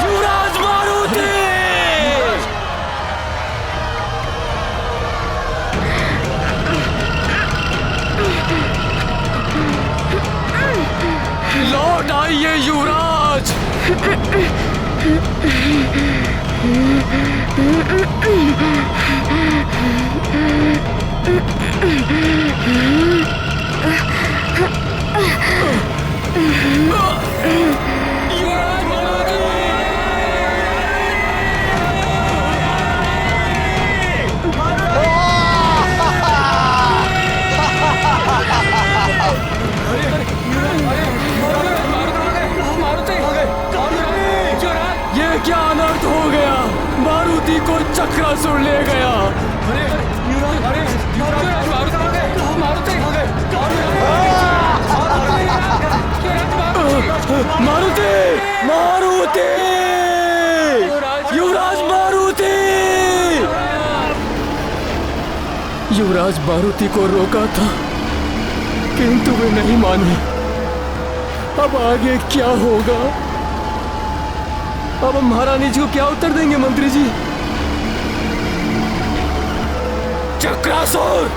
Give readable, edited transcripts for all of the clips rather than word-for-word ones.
युवराज मारुति! लौट आइए युवराज! क्या अनर्थ हो गया? मारुति को चक्रासुर ले गया। मारुति! मारुति! युवराज मारुति! युवराज मारुति को रोका था किंतु वे नहीं माने। अब आगे क्या होगा? अब हम महारानी जी को क्या उत्तर देंगे मंत्री जी? चक्रासुर,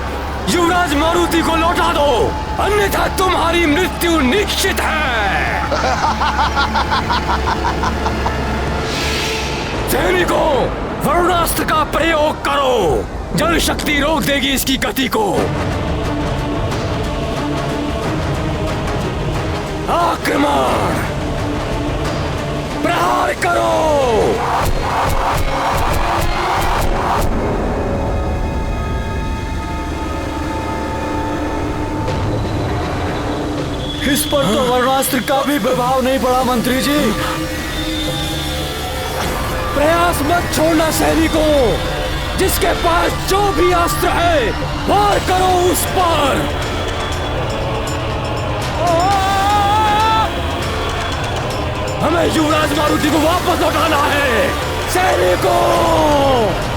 युवराज मारुति को लौटा दो, अन्यथा तुम्हारी मृत्यु निश्चित है। सैनिकों, वरुणास्त्र का प्रयोग करो, जल शक्ति रोक देगी इसकी गति को। आक्रमण! प्रहार करो! इस पर तो वरुणास्त्र का भी प्रभाव नहीं पड़ा मंत्री जी। प्रयास मत छोड़ना सैनिकों, जिसके पास जो भी अस्त्र है वार करो उस पर। हमें युवराज मारुति को वापस लौटाना है सैनिकों।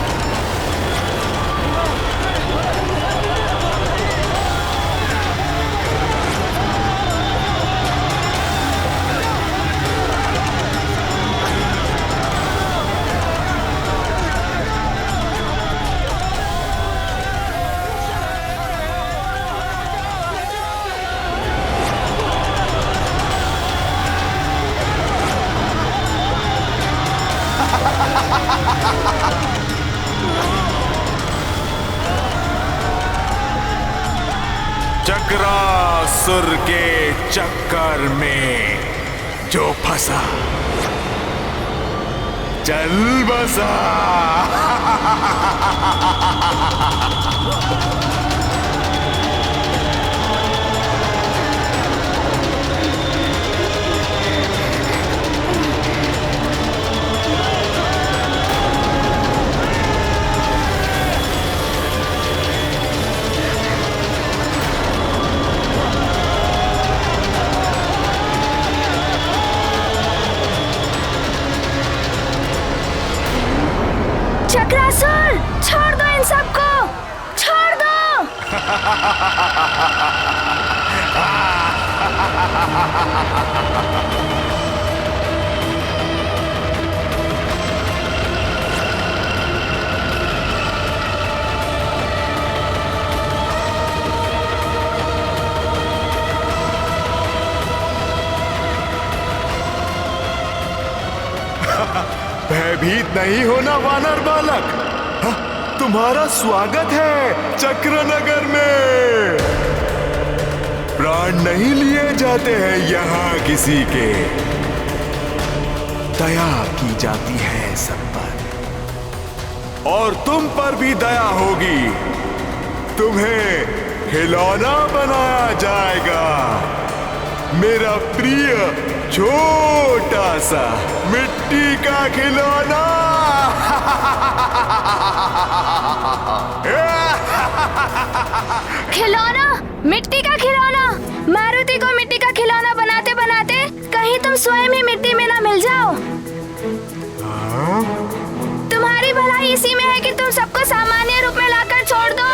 चक्रासुर के चक्कर में जो फंसा चल बसा। चक्रासुर, छोड़ दो इन सबको, छोड़ दो। भयभीत नहीं होना वानर बालक, तुम्हारा स्वागत है चक्रनगर में। प्राण नहीं लिए जाते हैं यहाँ किसी के, दया की जाती है सब पर, और तुम पर भी दया होगी। तुम्हें खिलौना बनाया जाएगा, मेरा प्रिय छोटा सा मिट्टी का खिलौना। खिलौना? मिट्टी का खिलौना? मारुति को मिट्टी का खिलौना बनाते बनाते कहीं तुम स्वयं ही मिट्टी में ना मिल जाओ। तुम्हारी भलाई इसी में है कि तुम सबको सामान्य रूप में लाकर छोड़ दो।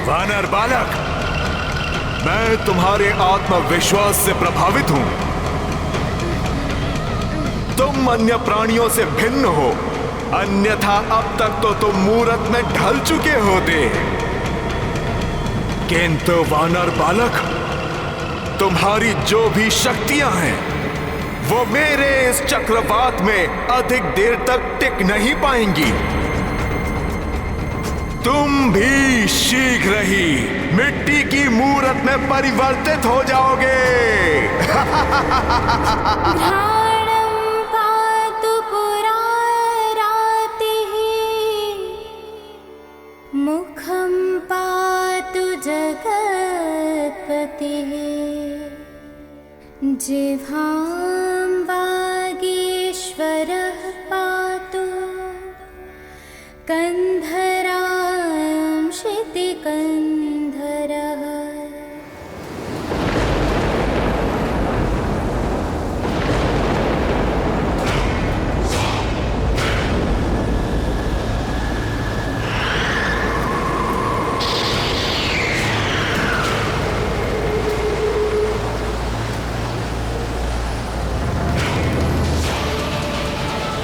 वानर बालक, मैं तुम्हारे आत्मविश्वास से प्रभावित हूं। तुम अन्य प्राणियों से भिन्न हो, अन्यथा अब तक तो तुम मूरत में ढल चुके होते। किंतु वानर बालक, तुम्हारी जो भी शक्तियां हैं वो मेरे इस चक्रवात में अधिक देर तक टिक नहीं पाएंगी। तुम भी शीघ्र ही मिट्टी की मूरत में परिवर्तित हो जाओगे। घ्राणं पातु पुरारातिः, मुखं पातु जगत्पतिः, जिह्वां वागीश्वरः पातु, कन्धरां क्षितिकन्धरः।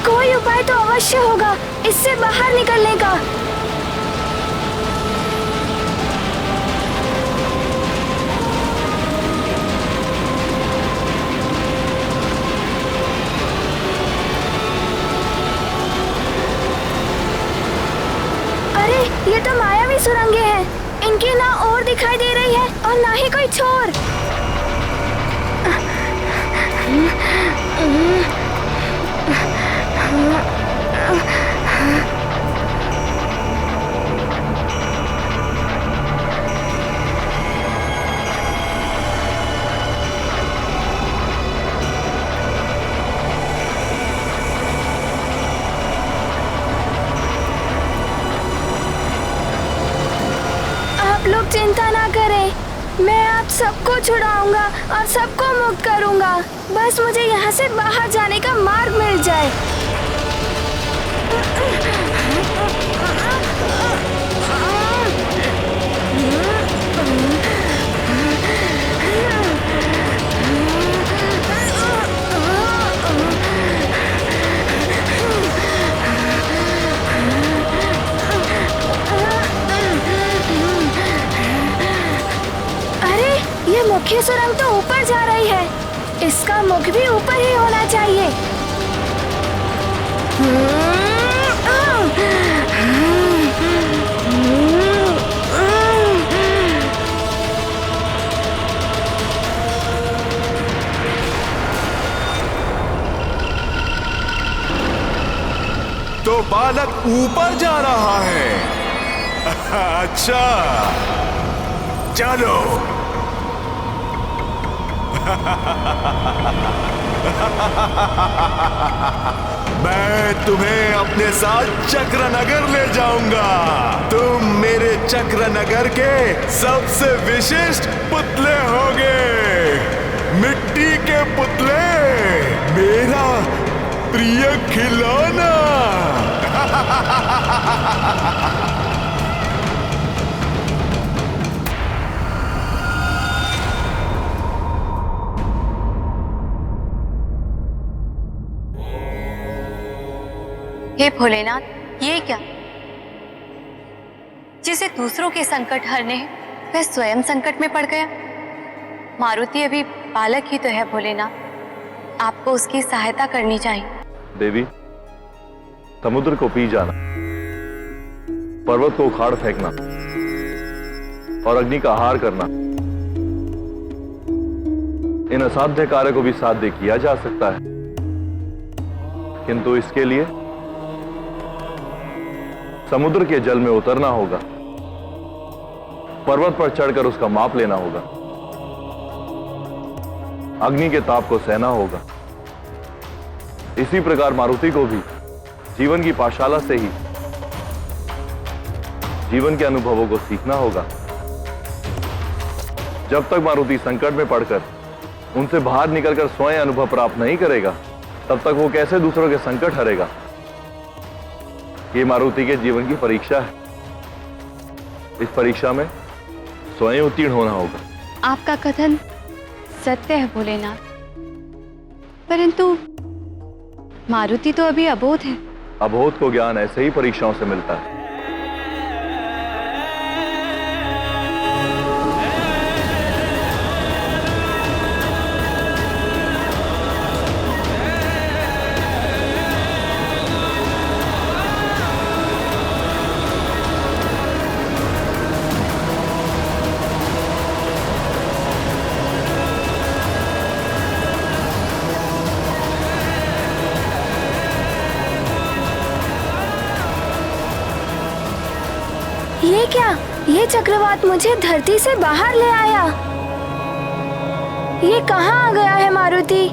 कोई उपाय तो अवश्य होगा इससे बाहर निकलने का। अरे ये तो मायावी सुरंगें हैं। इनकी ना ओर दिखाई दे रही है और ना ही कोई छोर। आप लोग चिंता ना करें, मैं आप सबको छुड़ाऊंगा और सबको मुक्त करूंगा। बस मुझे यहाँ से बाहर जाने का मार्ग मिल जाए। ये मुख्य सुरंग तो ऊपर जा रही है, इसका मुख भी ऊपर ही होना चाहिए। तो बालक ऊपर जा रहा है। अच्छा, चलो। मैं तुम्हें अपने साथ चक्रनगर ले जाऊंगा। तुम मेरे चक्रनगर के सबसे विशिष्ट पुतले होगे। मिट्टी के पुतले, मेरा प्रिय खिलौना। हे भोलेनाथ, ये क्या? जिसे दूसरों के संकट हरने वह स्वयं संकट में पड़ गया। मारुति अभी बालक ही तो है भोलेनाथ, आपको उसकी सहायता करनी चाहिए। देवी, समुद्र को पी जाना, पर्वत को उखाड़ फेंकना और अग्नि का आहार करना, इन असाध्य कार्य को भी साध्य किया जा सकता है, किंतु इसके लिए समुद्र के जल में उतरना होगा, पर्वत पर चढ़कर उसका माप लेना होगा, अग्नि के ताप को सहना होगा। इसी प्रकार मारुति को भी जीवन की पाठशाला से ही जीवन के अनुभवों को सीखना होगा। जब तक मारुति संकट में पड़कर उनसे बाहर निकलकर स्वयं अनुभव प्राप्त नहीं करेगा, तब तक वो कैसे दूसरों के संकट हरेगा? ये मारुति के जीवन की परीक्षा है। इस परीक्षा में स्वयं उत्तीर्ण होना होगा। आपका कथन सत्य है भोलेनाथ, परंतु मारुति तो अभी अबोध है। अबोध को ज्ञान ऐसे ही परीक्षाओं से मिलता है। ये क्या? ये चक्रवात मुझे धरती से बाहर ले आया। ये कहाँ आ गया है मारुति?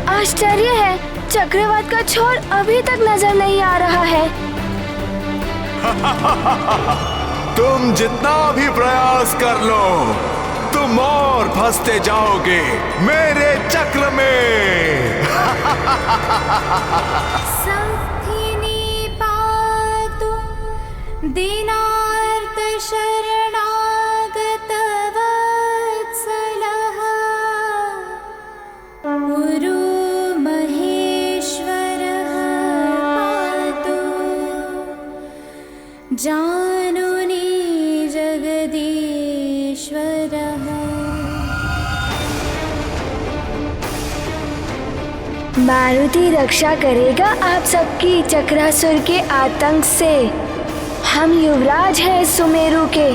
आश्चर्य है, चक्रवात का छोर अभी तक नजर नहीं आ रहा है। तुम जितना भी प्रयास कर लो, तुम और फंसते जाओगे मेरे चक्र में। संस्थिनी पातु दीनार्त शरणागत वत्सलः गुरु महेश्वरः पातु जानुनी जगदीश्वरः। मारुति रक्षा करेगा आप सबकी चक्रासुर के आतंक से। हम युवराज हैं सुमेरु के,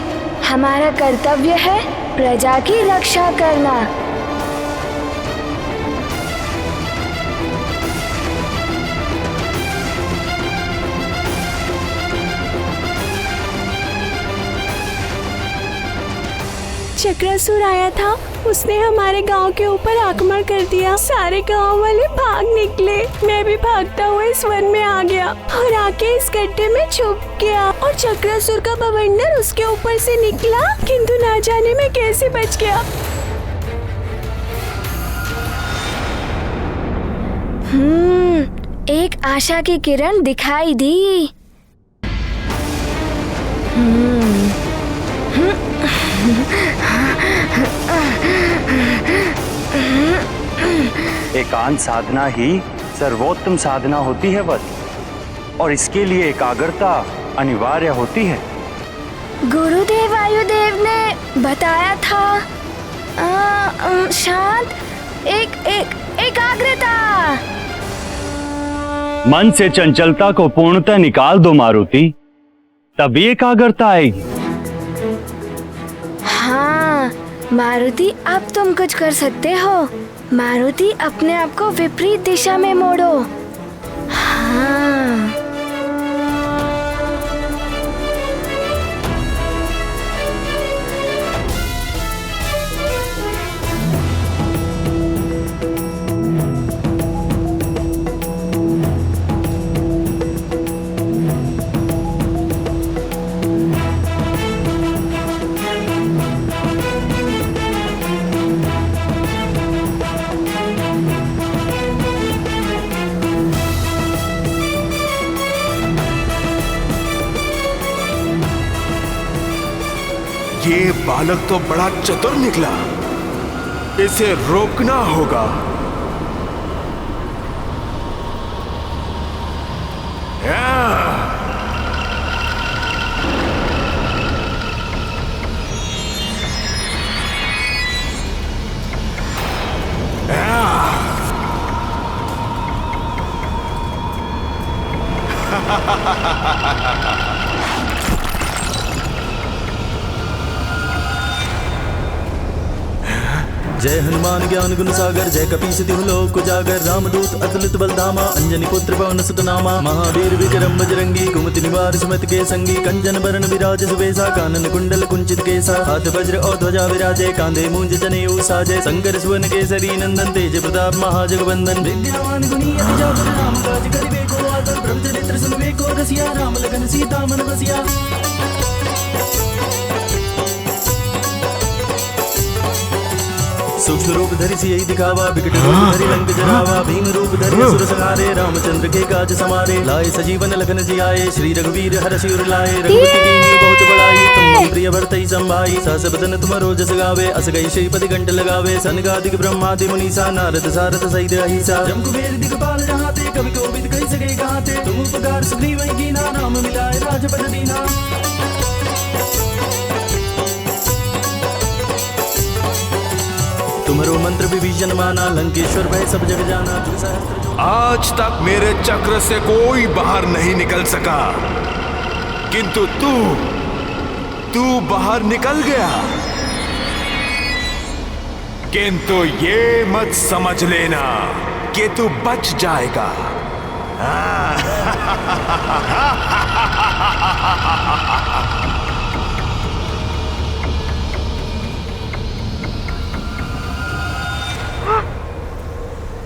हमारा कर्तव्य है प्रजा की रक्षा करना। चक्रासुर आया था, उसने हमारे गांव के ऊपर आक्रमण कर दिया। सारे गांव वाले भाग निकले। मैं भी भागता हुआ इस वन में आ गया और आके इस गड्ढे में छुप गया और चक्रासुर का बवंडर उसके ऊपर से निकला, किंतु ना जाने में कैसे बच गया। एक आशा की किरण दिखाई दी। एकांत साधना ही सर्वोत्तम साधना होती है वत, और इसके लिए एकाग्रता अनिवार्य होती है। गुरुदेव वायुदेव ने बताया था शांत एकाग्रता। मन से चंचलता को पूर्णतः निकाल दो मारुति, तभी एकाग्रता आएगी। हाँ मारुति, अब तुम कुछ कर सकते हो। मारुति, अपने आप को विपरीत दिशा में मोड़ो। हाँ ये बालक तो बड़ा चतुर निकला, इसे रोकना होगा। जय हनुमान ज्ञान गुण सागर, जय कपीस तिहु लोक उजागर, रामदूत अतुलित बलधामा, अंजनी पुत्र पवन सुत नामा, महावीर विक्रम बजरंगी, कुमति निवार सुमति के संगी, कंचन बरन विराज सुबेसा, कानन कुंडल कुंचित केसा, हाथ वज्र और ध्वजा विराजे, कांधे मूंज जनेऊ साजे, शंकर सुवन केसरी नंदन, तेज प्रताप महाजगवंदन, विद्यावान गुणी अति चातुर, राम काज करिबे को आतुर, ब्रह्मचरित्र सुनबे को रसिया, राम लखन सीता मन बसिया। सूक्ष्म रूप धरि सियहि दिखावा, विकट रूप धरि लंक जरावा, भीम रूप धरि असुर संहारे, रामचंद्र के काज समारे, लाए सजीवन लखन जियाए, श्री रघुवीर हरषि उर लाए, रघुपति कीन्ही बहुत बड़ाई, तुम मम प्रिय भरतहि संभाई, सहस बदन तुमरो जस गावे, अस गई श्रीपति कंठ लगावे, सनकादिक ब्रह्मादि मुनीसा, नारद सारथ सहित अहिसा, जम कुबेर दिगपाल जहाते, कवि कोविद कहि सके गाते, तुम उपकार सुग्रीव कीन्हा, राम मिलाए राजपद दीन्हा। तुमरो मंत्र विभीषण माना, लंकेश्वर भय सब जग जाना, जुग सहस्त्र जो आज तक मेरे चक्र से कोई बाहर नहीं निकल सका, किंतु तू बाहर निकल गया। किंतु ये मत समझ लेना कि तू बच जाएगा।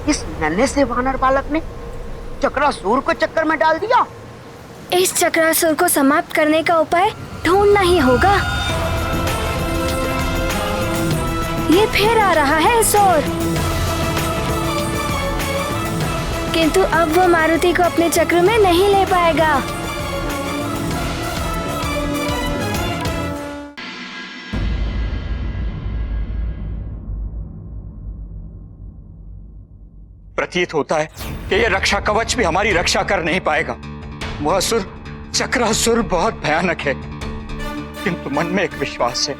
इस नन्हे से वानर बालक ने चक्रासुर को चक्कर में डाल दिया। इस चक्रासुर को समाप्त करने का उपाय ढूंढना ही होगा। ये फिर आ रहा है असुर, किंतु अब वो मारुति को अपने चक्र में नहीं ले पाएगा। प्रतीत होता है कि यह रक्षा कवच भी हमारी रक्षा कर नहीं पाएगा। वह असुर चक्रासुर बहुत भयानक है, किंतु मन में एक विश्वास है,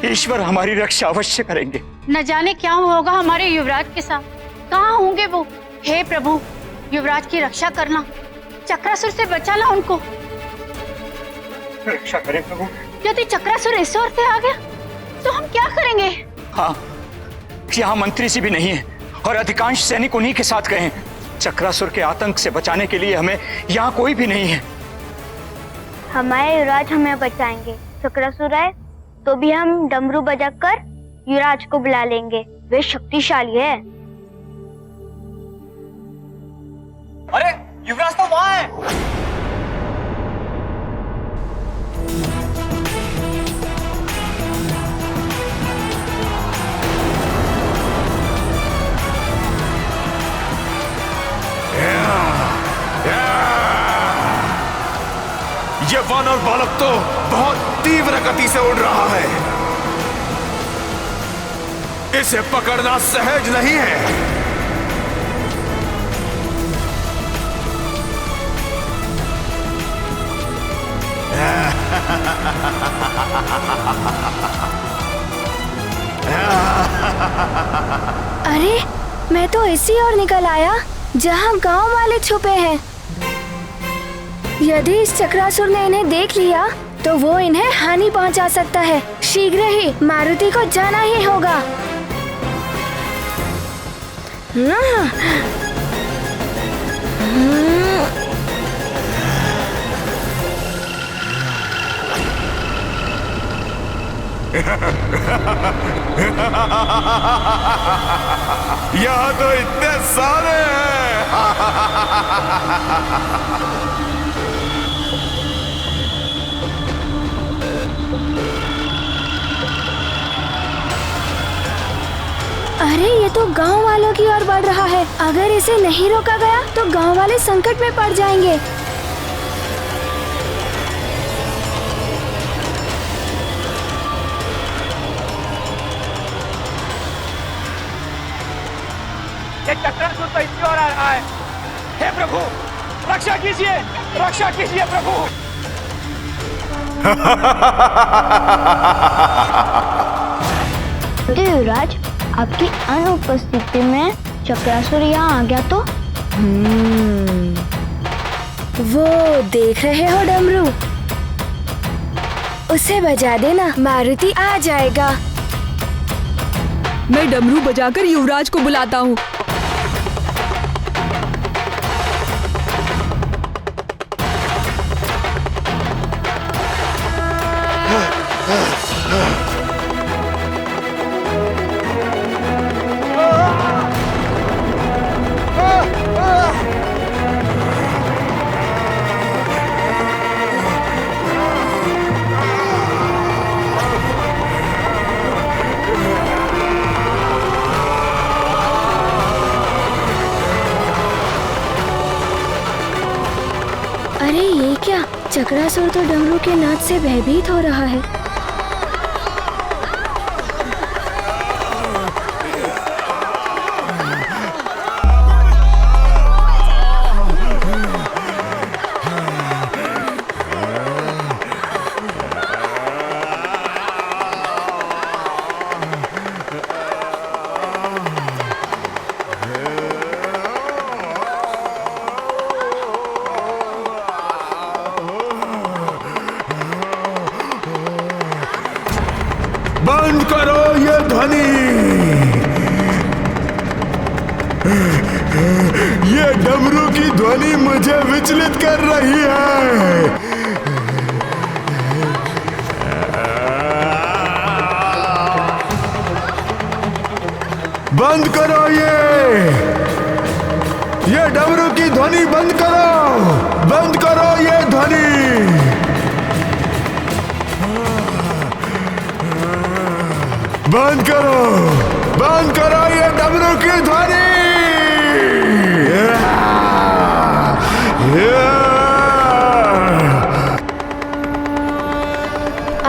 ईश्वर हमारी रक्षा अवश्य करेंगे। न जाने क्या होगा हमारे युवराज के साथ, कहाँ होंगे वो। हे प्रभु, युवराज की रक्षा करना, चक्रासुर से बचाना उनको। रक्षा करें प्रभु। यदि चक्रासुर इस ओर से आ गया तो हम क्या करेंगे? हाँ, यहाँ मंत्री जी भी नहीं है और अधिकांश सैनिक उन्हीं के साथ गए हैं। चक्रासुर के आतंक से बचाने के लिए हमें यहाँ कोई भी नहीं है। हमारे युवराज हमें बचाएंगे। चक्रासुर आए तो भी हम डमरू बजाकर युवराज को बुला लेंगे, वे शक्तिशाली है। अरे युवराज तो वहाँ है। ये वानर बालक तो बहुत तीव्र गति से उड़ रहा है, इसे पकड़ना सहज नहीं है। अरे, मैं तो इसी ओर निकल आया जहाँ गांव वाले छुपे हैं। यदि इस चक्रासुर ने इन्हें देख लिया तो वो इन्हें हानि पहुंचा सकता है। शीघ्र ही मारुति को जाना ही होगा। यहाँ तो इतने सारे हैं। अरे, ये तो गांव वालों की ओर बढ़ रहा है। अगर इसे नहीं रोका गया तो गांव वाले संकट में पड़ जाएंगे। ये चक्रासुर तो इसकी ओर आ रहा है। हे प्रभु, रक्षा कीजिए, रक्षा कीजिए प्रभु। युवराज, आपकी अनुपस्थिति में चक्रासुर यहाँ आ गया तो? वो देख रहे हो डमरू, उसे बजा देना, मारुति आ जाएगा। मैं डमरू बजाकर युवराज को बुलाता हूँ। चक्रासुर तो डमरू के नाद से भयभीत हो रहा है। बंद करो ये ध्वनि। ये डमरू की ध्वनि मुझे विचलित कर रही है। बंद करो ये डमरू की ध्वनि बंद करो ये ध्वनि। बंद करो ये डमरू की ध्वनि।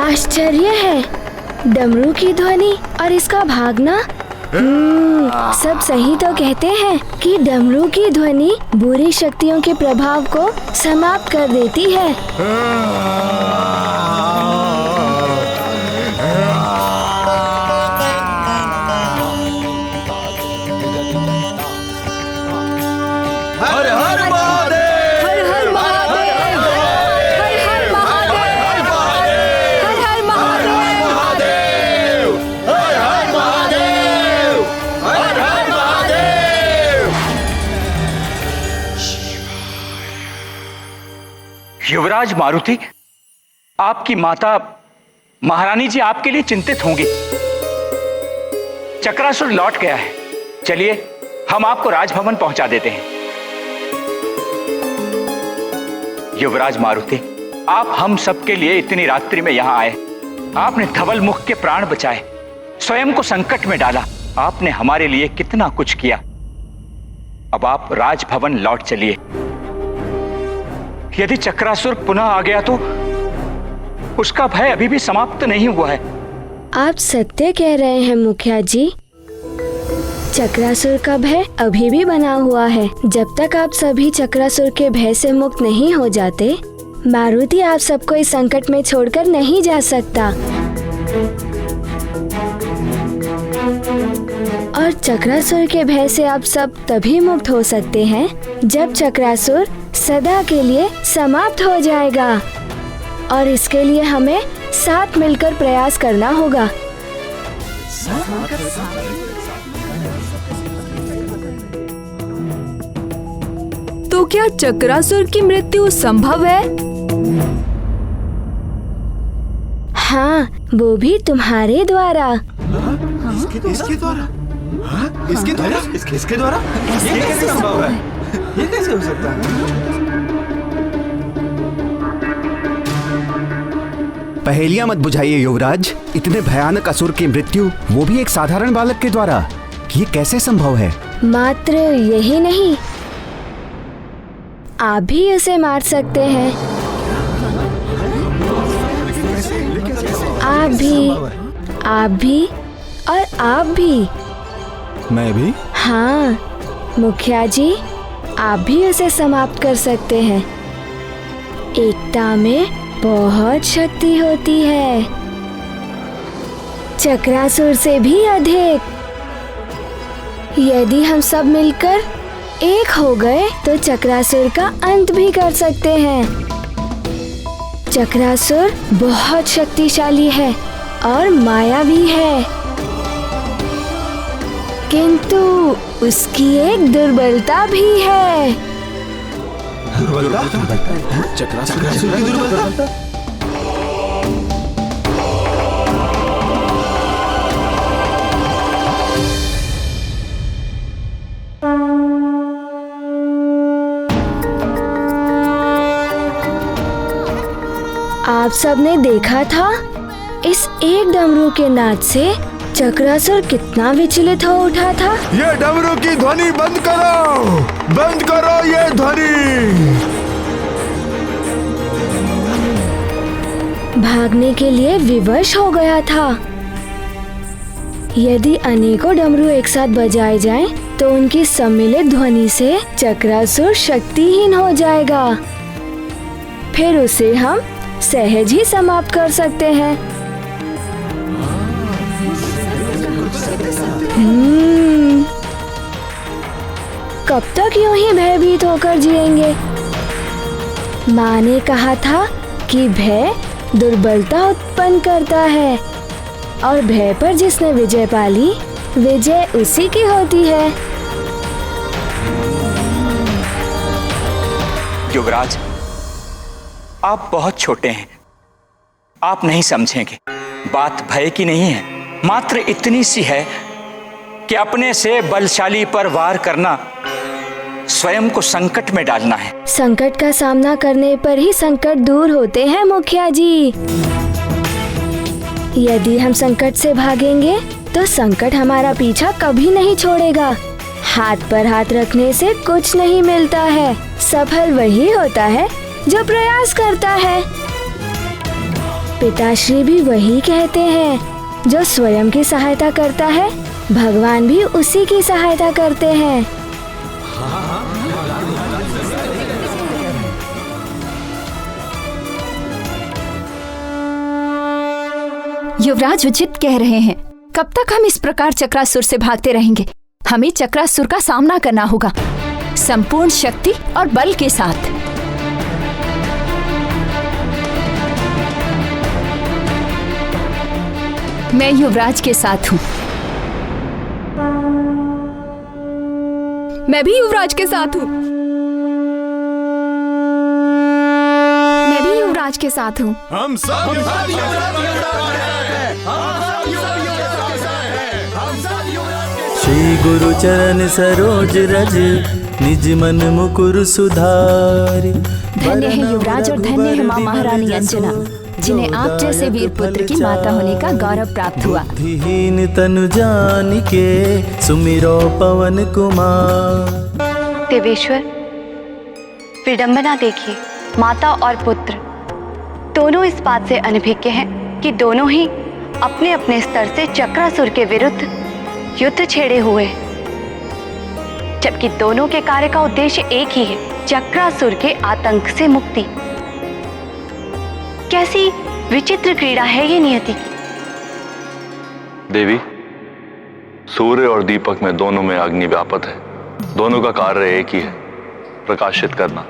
आश्चर्य है, डमरू की ध्वनि और इसका भागना। सब सही तो कहते हैं कि डमरू की ध्वनि बुरी शक्तियों के प्रभाव को समाप्त कर देती है। युवराज मारुति, आपकी माता महारानी जी आपके लिए चिंतित होंगी। चक्रासुर लौट गया है। चलिए हम आपको राजभवन पहुंचा देते हैं। युवराज मारुति, आप हम सबके लिए इतनी रात्रि में यहां आए। आपने धवल मुख के प्राण बचाए, स्वयं को संकट में डाला। आपने हमारे लिए कितना कुछ किया। अब आप राजभवन लौट चलिए। यदि चक्रासुर पुनः आ गया तो उसका भय अभी भी समाप्त नहीं हुआ है। आप सत्य कह रहे हैं मुखिया जी। चक्रासुर का भय अभी भी बना हुआ है। जब तक आप सभी चक्रासुर के भय से मुक्त नहीं हो जाते, मारुति आप सबको इस संकट में छोड़कर नहीं जा सकता। और चक्रासुर के भय से आप सब तभी मुक्त हो सकते हैं जब चक्रासुर सदा के लिए समाप्त हो जाएगा। और इसके लिए हमें साथ मिलकर प्रयास करना होगा। तो क्या चक्रासुर की मृत्यु संभव है? हाँ, वो भी तुम्हारे द्वारा। इसके द्वारा? इसके द्वारा? ये कैसे संभव है? ये कैसे हो सकता है? पहेलियां मत बुझाइए युवराज। इतने भयानक असुर की मृत्यु, वो भी एक साधारण बालक के द्वारा, ये कैसे संभव है? मात्र यही नहीं, आप भी उसे मार सकते हैं। आप भी और आप भी। मैं भी? हाँ मुखिया जी, आप भी उसे समाप्त कर सकते हैं। एकता में बहुत शक्ति होती है, चक्रासुर से भी अधिक। यदि हम सब मिलकर एक हो गए तो चक्रासुर का अंत भी कर सकते हैं। चक्रासुर बहुत शक्तिशाली है और मायावी है, किंतु उसकी एक दुर्बलता भी है। चक्रासुर की दुर्बलता? आप सबने देखा था, इस एक डमरू के नाद से चक्रासुर कितना विचलित हो उठा था। ये डमरू की ध्वनि बंद करो ये ध्वनि। भागने के लिए विवश हो गया था। यदि अनेकों डमरू एक साथ बजाए जाएं, तो उनकी सम्मिलित ध्वनि से चक्रासुर शक्तिहीन हो जाएगा। फिर उसे हम सहज ही समाप्त कर सकते हैं। कब तक यूं ही भयभीत होकर जिएंगे? माँ ने कहा था कि भय दुर्बलता उत्पन्न करता है और भय पर जिसने विजय पाली, विजय उसी की होती है। युवराज, आप बहुत छोटे हैं, आप नहीं समझेंगे। बात भय की नहीं है, मात्र इतनी सी है कि अपने से बलशाली पर वार करना स्वयं को संकट में डालना है। संकट का सामना करने पर ही संकट दूर होते हैं मुखिया जी। यदि हम संकट से भागेंगे तो संकट हमारा पीछा कभी नहीं छोड़ेगा। हाथ पर हाथ रखने से कुछ नहीं मिलता है। सफल वही होता है जो प्रयास करता है। पिताश्री भी वही कहते हैं, जो स्वयं की सहायता करता है, भगवान भी उसी की सहायता करते हैं। युवराज उचित कह रहे हैं। कब तक हम इस प्रकार चक्रासुर से भागते रहेंगे? हमें चक्रासुर का सामना करना होगा, संपूर्ण शक्ति और बल के साथ। मैं युवराज के साथ हूँ। मैं भी युवराज के साथ हूँ। मैं भी युवराज के साथ हूँ। हम सब श्री गुरु चरण सरोज रज, निज मन मुकुर सुधारि। धन्य है युवराज और धन्य है माँ महारानी अंजना, जिन्हें आप जैसे वीर पुत्र की माता होने का गौरव प्राप्त हुआ। बुद्धिहीन तनु जानिके सुमिरो पवन कुमार। देवेश्वर, विडंबना देखिए, माता और पुत्र दोनों इस बात से अनभिज्ञ हैं कि दोनों ही अपने अपने स्तर से चक्रासुर के विरुद्ध युद्ध छेड़े हुए, जबकि दोनों के कार्य का उद्देश्य एक ही है, चक्रासुर के आतंक से मुक्ति। कैसी विचित्र क्रीड़ा है ये नियति की। देवी, सूर्य और दीपक में दोनों में अग्नि व्यापत है। दोनों का कार्य एक ही है, प्रकाशित करना।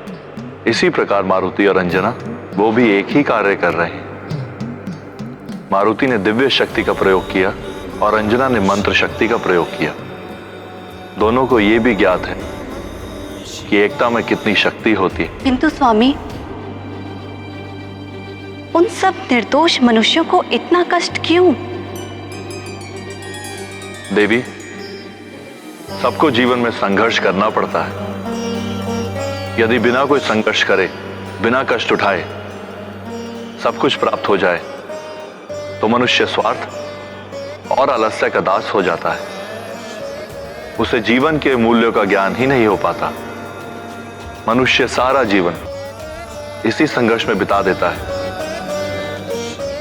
इसी प्रकार मारुति और अंजना वो भी एक ही कार्य कर रहे हैं। मारुति ने दिव्य शक्ति का प्रयोग किया और अंजना ने मंत्र शक्ति का प्रयोग किया। दोनों को यह भी ज्ञात है कि एकता में कितनी शक्ति होती है। किंतु स्वामी, उन सब निर्दोष मनुष्यों को इतना कष्ट क्यों? देवी, सबको जीवन में संघर्ष करना पड़ता है। यदि बिना कोई संघर्ष करे, बिना कष्ट उठाए सब कुछ प्राप्त हो जाए, तो मनुष्य स्वार्थ और आलस्य का दास हो जाता है। उसे जीवन के मूल्यों का ज्ञान ही नहीं हो पाता। मनुष्य सारा जीवन इसी संघर्ष में बिता देता है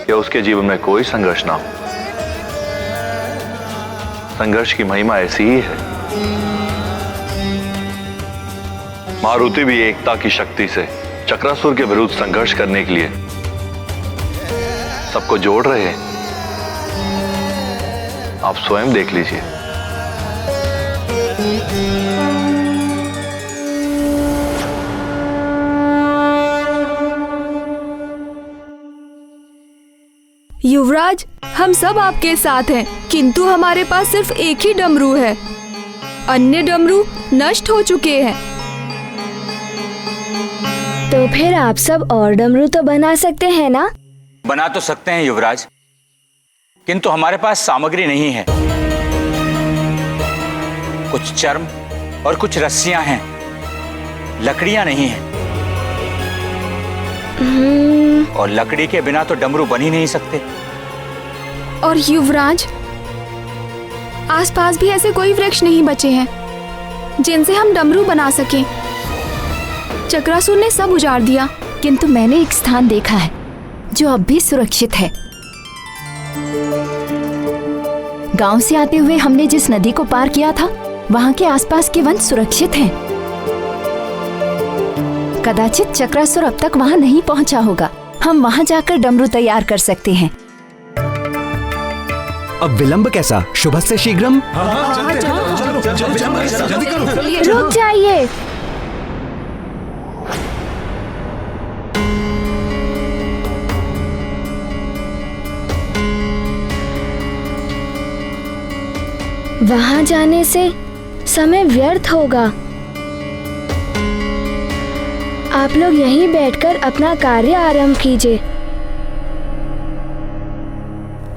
कि उसके जीवन में कोई संघर्ष ना हो। संघर्ष की महिमा ऐसी ही है। मारुति भी एकता की शक्ति से चक्रासुर के विरुद्ध संघर्ष करने के लिए सबको जोड़ रहे हैं। आप स्वयं देख लीजिए। युवराज, हम सब आपके साथ हैं, किंतु हमारे पास सिर्फ एक ही डमरू है। अन्य डमरू नष्ट हो चुके हैं। तो फिर आप सब और डमरू तो बना सकते हैं ना? बना तो सकते हैं युवराज, किंतु हमारे पास सामग्री नहीं है। कुछ चर्म और कुछ रस्सियां हैं, लकड़ियां नहीं हैं। और लकड़ी के बिना तो डमरू बन ही नहीं सकते। और युवराज, आसपास भी ऐसे कोई वृक्ष नहीं बचे हैं जिनसे हम डमरू बना सकें। चक्रासुर ने सब उजाड़ दिया। किंतु मैंने एक स्थान देखा है जो अब भी सुरक्षित है। गांव से आते हुए हमने जिस नदी को पार किया था, वहां के आसपास के वन सुरक्षित हैं। कदाचित चक्रासुर अब तक वहां नहीं पहुंचा होगा। हम वहां जाकर डमरू तैयार कर सकते हैं। अब विलंब कैसा? शुभस्य शीघ्रम। रुक जाइए। वहां जाने से समय व्यर्थ होगा। आप लोग यहीं बैठकर अपना कार्य आरंभ कीजिए।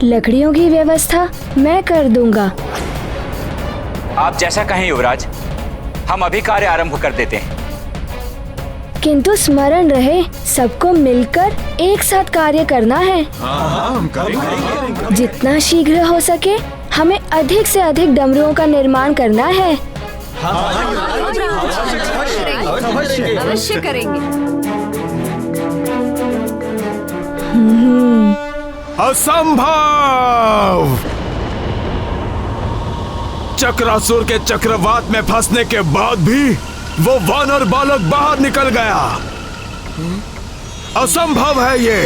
लकड़ियों की व्यवस्था मैं कर दूंगा। आप जैसा कहें युवराज, हम अभी कार्य आरंभ कर देते हैं। किंतु स्मरण रहे, सबको मिलकर एक साथ कार्य करना है। हम करेंगे। जितना शीघ्र हो सके हमें अधिक से अधिक डमरुओं का निर्माण करना है। अवश्य करेंगे। असंभव! चक्रासुर के चक्रवात में फंसने के बाद भी वो वानर बालक बाहर निकल गया। असंभव है ये।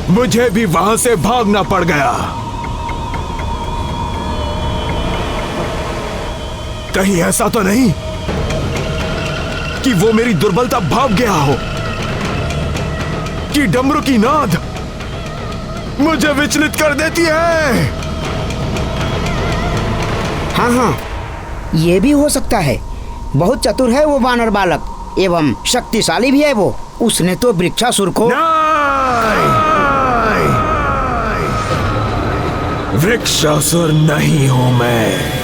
मुझे भी वहां से भागना पड़ गया। कहीं ऐसा तो नहीं कि वो मेरी दुर्बलता भाग गया हो, कि डमरू की नाद मुझे विचलित कर देती है। हाँ हाँ, ये भी हो सकता है। बहुत चतुर है वो वानर बालक एवं शक्तिशाली भी है वो। उसने तो वृक्षासुर को वृक्षासुर नहीं हूं मैं।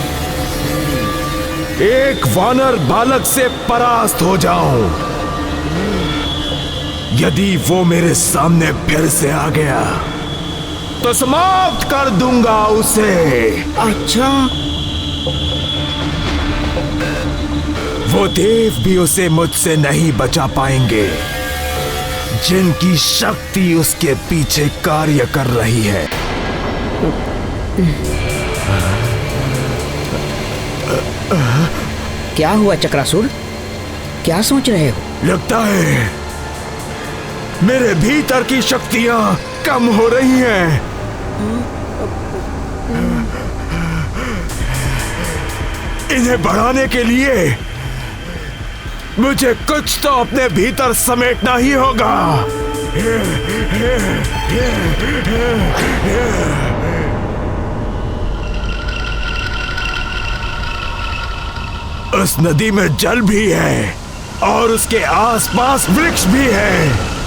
एक वानर बालक से परास्त हो जाऊं। यदि वो मेरे सामने फिर से आ गया तो समाप्त कर दूंगा उसे। अच्छा, वो देव भी उसे मुझसे नहीं बचा पाएंगे, जिनकी शक्ति उसके पीछे कार्य कर रही है। क्या हुआ चक्रासुर? क्या सोच रहे हो? लगता है मेरे भीतर की शक्तियां कम हो रही हैं। इन्हें बढ़ाने के लिए मुझे कुछ तो अपने भीतर समेटना ही होगा। उस नदी में जल भी है और उसके आसपास वृक्ष भी है।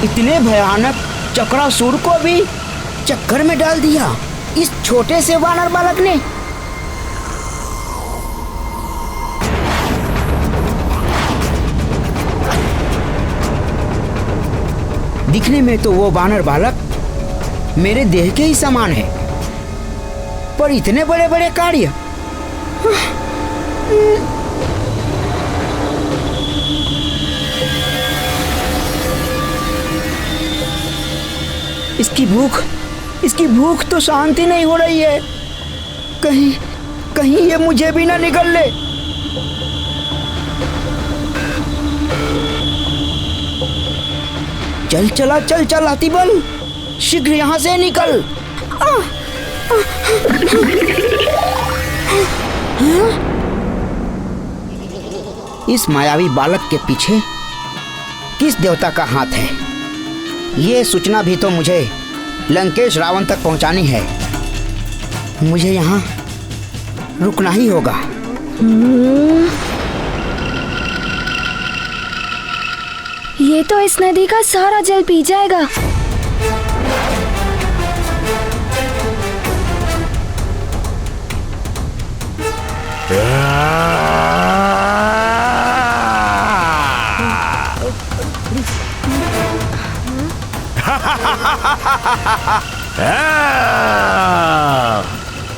इतने भयानक चक्रासुर को भी चक्कर में डाल दिया इस छोटे से वानर बालक ने। दिखने में तो वो वानर बालक मेरे देह के ही समान है, पर इतने बड़े बड़े कार्य। इसकी भूख तो शांति नहीं हो रही है। कहीं ये मुझे भी ना निगल ले। चल हाथीबल, शीघ्र यहाँ से निकल। इस मायावी बालक के पीछे किस देवता का हाथ है? ये सूचना भी तो मुझे लंकेश रावण तक पहुंचानी है। मुझे यहाँ रुकना ही होगा। ये तो इस नदी का सारा जल पी जाएगा।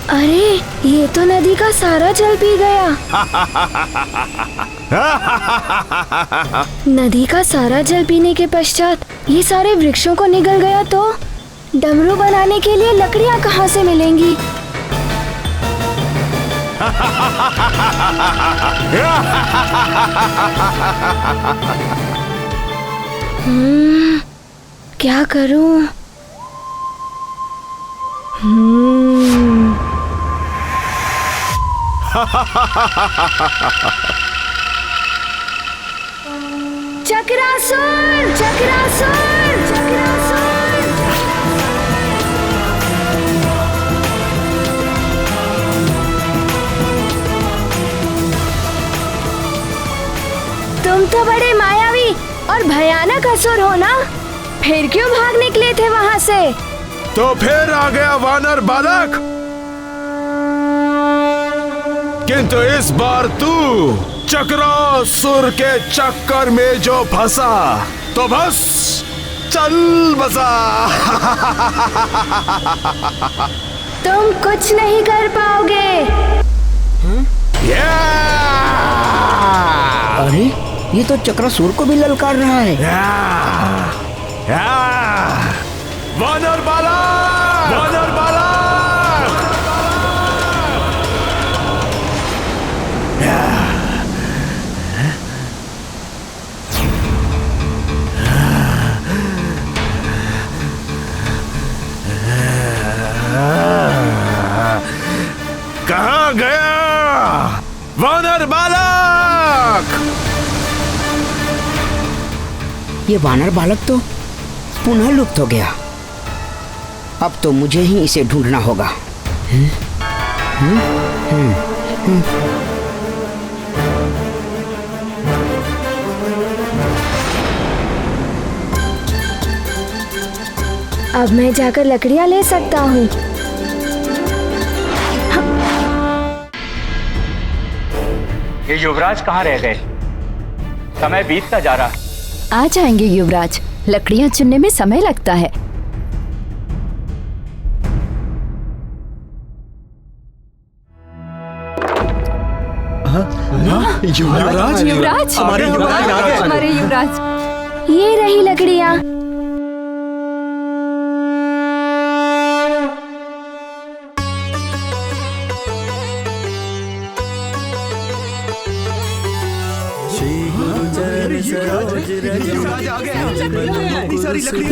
अरे ये तो नदी का सारा जल पी गया। नदी का सारा जल पीने के पश्चात ये सारे वृक्षों को निगल गया तो डमरू बनाने के लिए लकड़ियाँ कहाँ से मिलेंगी? क्या करूं? चक्रासुर! चक्रासुर! चक्रासुर! तुम तो बड़े मायावी और भयानक असुर हो ना? फिर क्यों भाग निकले थे वहाँ से? तो फिर आ गया वानर बालक। किंतु इस बार तू चक्रासुर के चक्कर में जो फंसा तो बस चल बसा। तुम कुछ नहीं कर पाओगे। अरे ये तो चक्रासुर को भी ललकार रहा है। वानर बालक! वानर बालक! कहाँ गया वानर बालक? ये वानर बालक तो पुनः लुप्त हो गया। अब तो मुझे ही इसे ढूंढना होगा। अब मैं जाकर लकड़ियाँ ले सकता हूँ। ये युवराज कहाँ रह गए? समय बीतता जा रहा। आ जाएंगे युवराज, लकड़ियाँ चुनने में समय लगता है। युवराज! युवराज! हमारे युवराज आ गए। हमारे युवराज! ये रही लकड़ियाँ।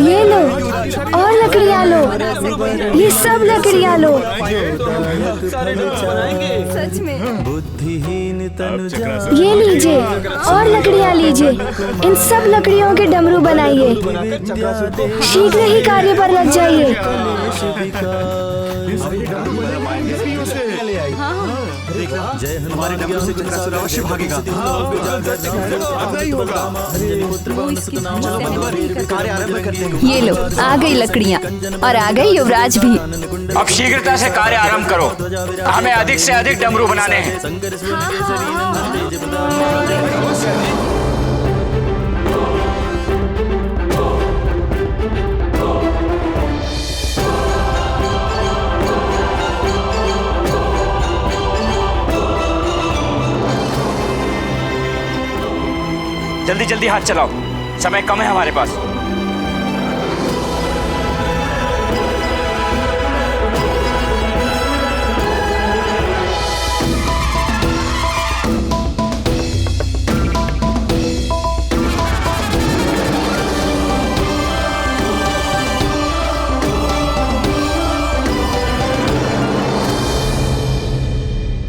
ये लो और लकड़ियाँ लो, ये सब लकड़ियाँ लो। सच में बुद्धिहीन तनु ये लीजिए और लकड़ियाँ लीजिए। इन सब लकड़ियों के डमरू बनाइए। शीघ्र ही कार्य पर लग जाइए। जय हनुमान ज्ञान से चक्रासुर अवश्य भागेगा। कार्य आरंभ करते हैं। ये लो आ गई लकड़ियाँ और आ गए युवराज भी। अब शीघ्रता से कार्य आरंभ करो, हमें अधिक से अधिक डमरू बनाने हैं। जल्दी जल्दी हाथ चलाओ, समय कम है हमारे पास।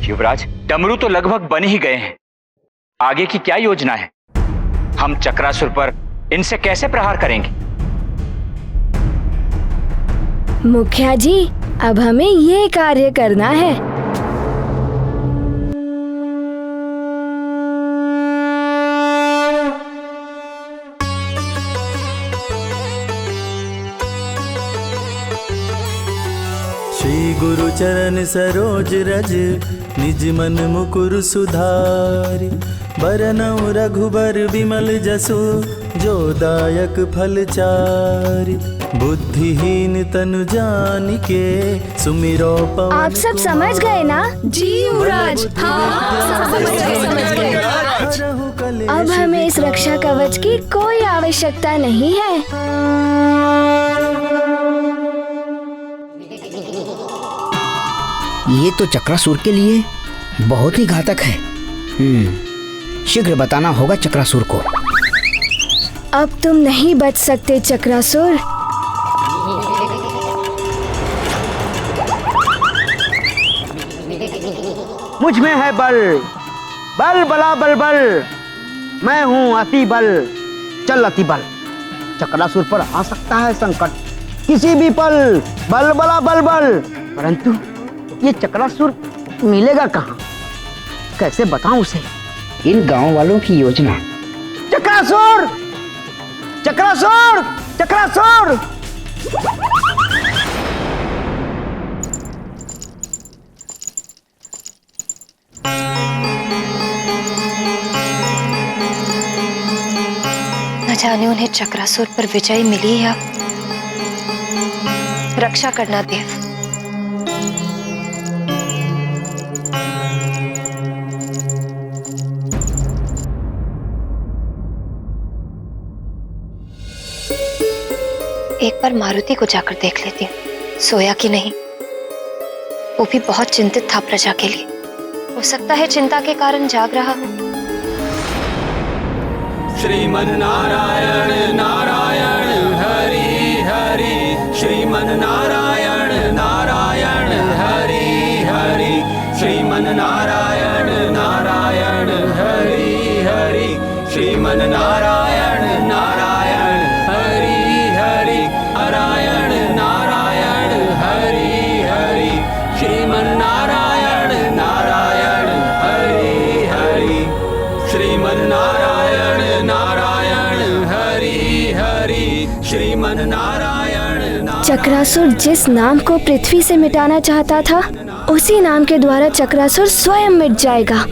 युवराज, डमरू तो लगभग बन ही गए हैं। आगे की क्या योजना है? हम चक्रासुर पर इनसे कैसे प्रहार करेंगे? मुखिया जी, अब हमें ये कार्य करना है। श्री गुरु चरण सरोज रज निज मन मुकुर सुधारि बरनउँ रघुबर विमल जसु जो दायक फल चारि बुद्धिहीन तनु जानिके सुमिरो पवन आप सब समझ गए ना? जी युवराज, हाँ समझ गए। अब हमें इस रक्षा कवच की कोई आवश्यकता नहीं है। ये तो चक्रासुर के लिए बहुत ही घातक है। शीघ्र बताना होगा चक्रासुर को। अब तुम नहीं बच सकते चक्रासुर। मुझ में है बल, बल बला बल बल, मैं हूँ अति बल, चल अति बल। चक्रासुर पर आ सकता है संकट किसी भी पल, बल बला बल बल। परंतु ये चक्रासुर मिलेगा कहाँ? कैसे बताऊं उसे इन गांव वालों की योजना? चक्रासुर, चक्रासुर, चक्रासुर! न जाने उन्हें चक्रासुर पर विजय मिली या रक्षा करना देव। एक बार मारुति को जाकर देख लेती हूँ, सोया कि नहीं। वो भी बहुत चिंतित था प्रजा के लिए। हो सकता है चिंता के कारण जाग रहा हो। श्रीमन नारायण नारायण हरि हरि, श्रीमन नारायण नारायण हरि हरि, श्रीमन नारायण नारायण हरि हरि, श्रीमन नारायण नारायण हरि हरि, नारायण नारायण हरि हरि, श्रीमन नारायण नारायण हरि हरि, श्रीमन नारायण नारायण हरि हरि, श्रीमन नारायण। चक्रासुर जिस नाम को पृथ्वी से मिटाना चाहता था, उसी नाम के द्वारा चक्रासुर स्वयं मिट जाएगा।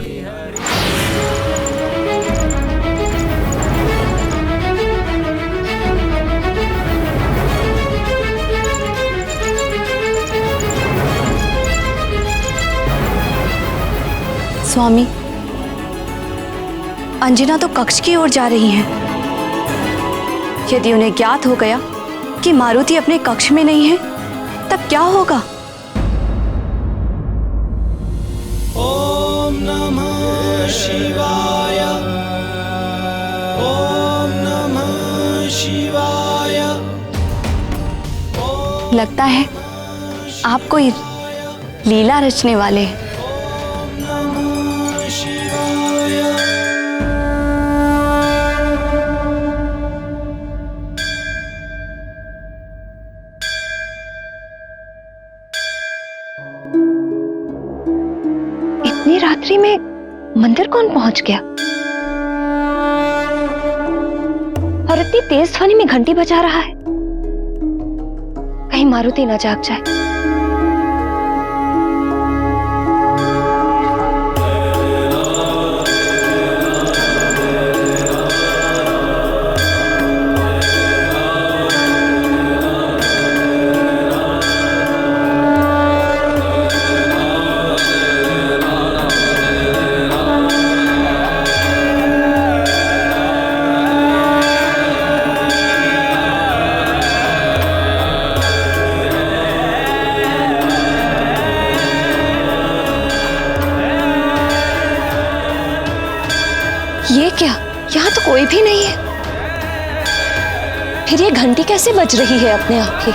स्वामी, अंजना तो कक्ष की ओर जा रही हैं। यदि उन्हें ज्ञात हो गया कि मारुति अपने कक्ष में नहीं है, तब क्या होगा? ओम नमः शिवाय, ओम नमः शिवाय। लगता है आप कोई लीला रचने वाले हैं। इतनी रात्रि में मंदिर कौन पहुंच गया? और इतनी तेज ध्वनि में घंटी बजा रहा है, कहीं मारुति न जाग जाए। ये क्या? यहाँ तो कोई भी नहीं है। फिर ये घंटी कैसे बज रही है अपने आप ही?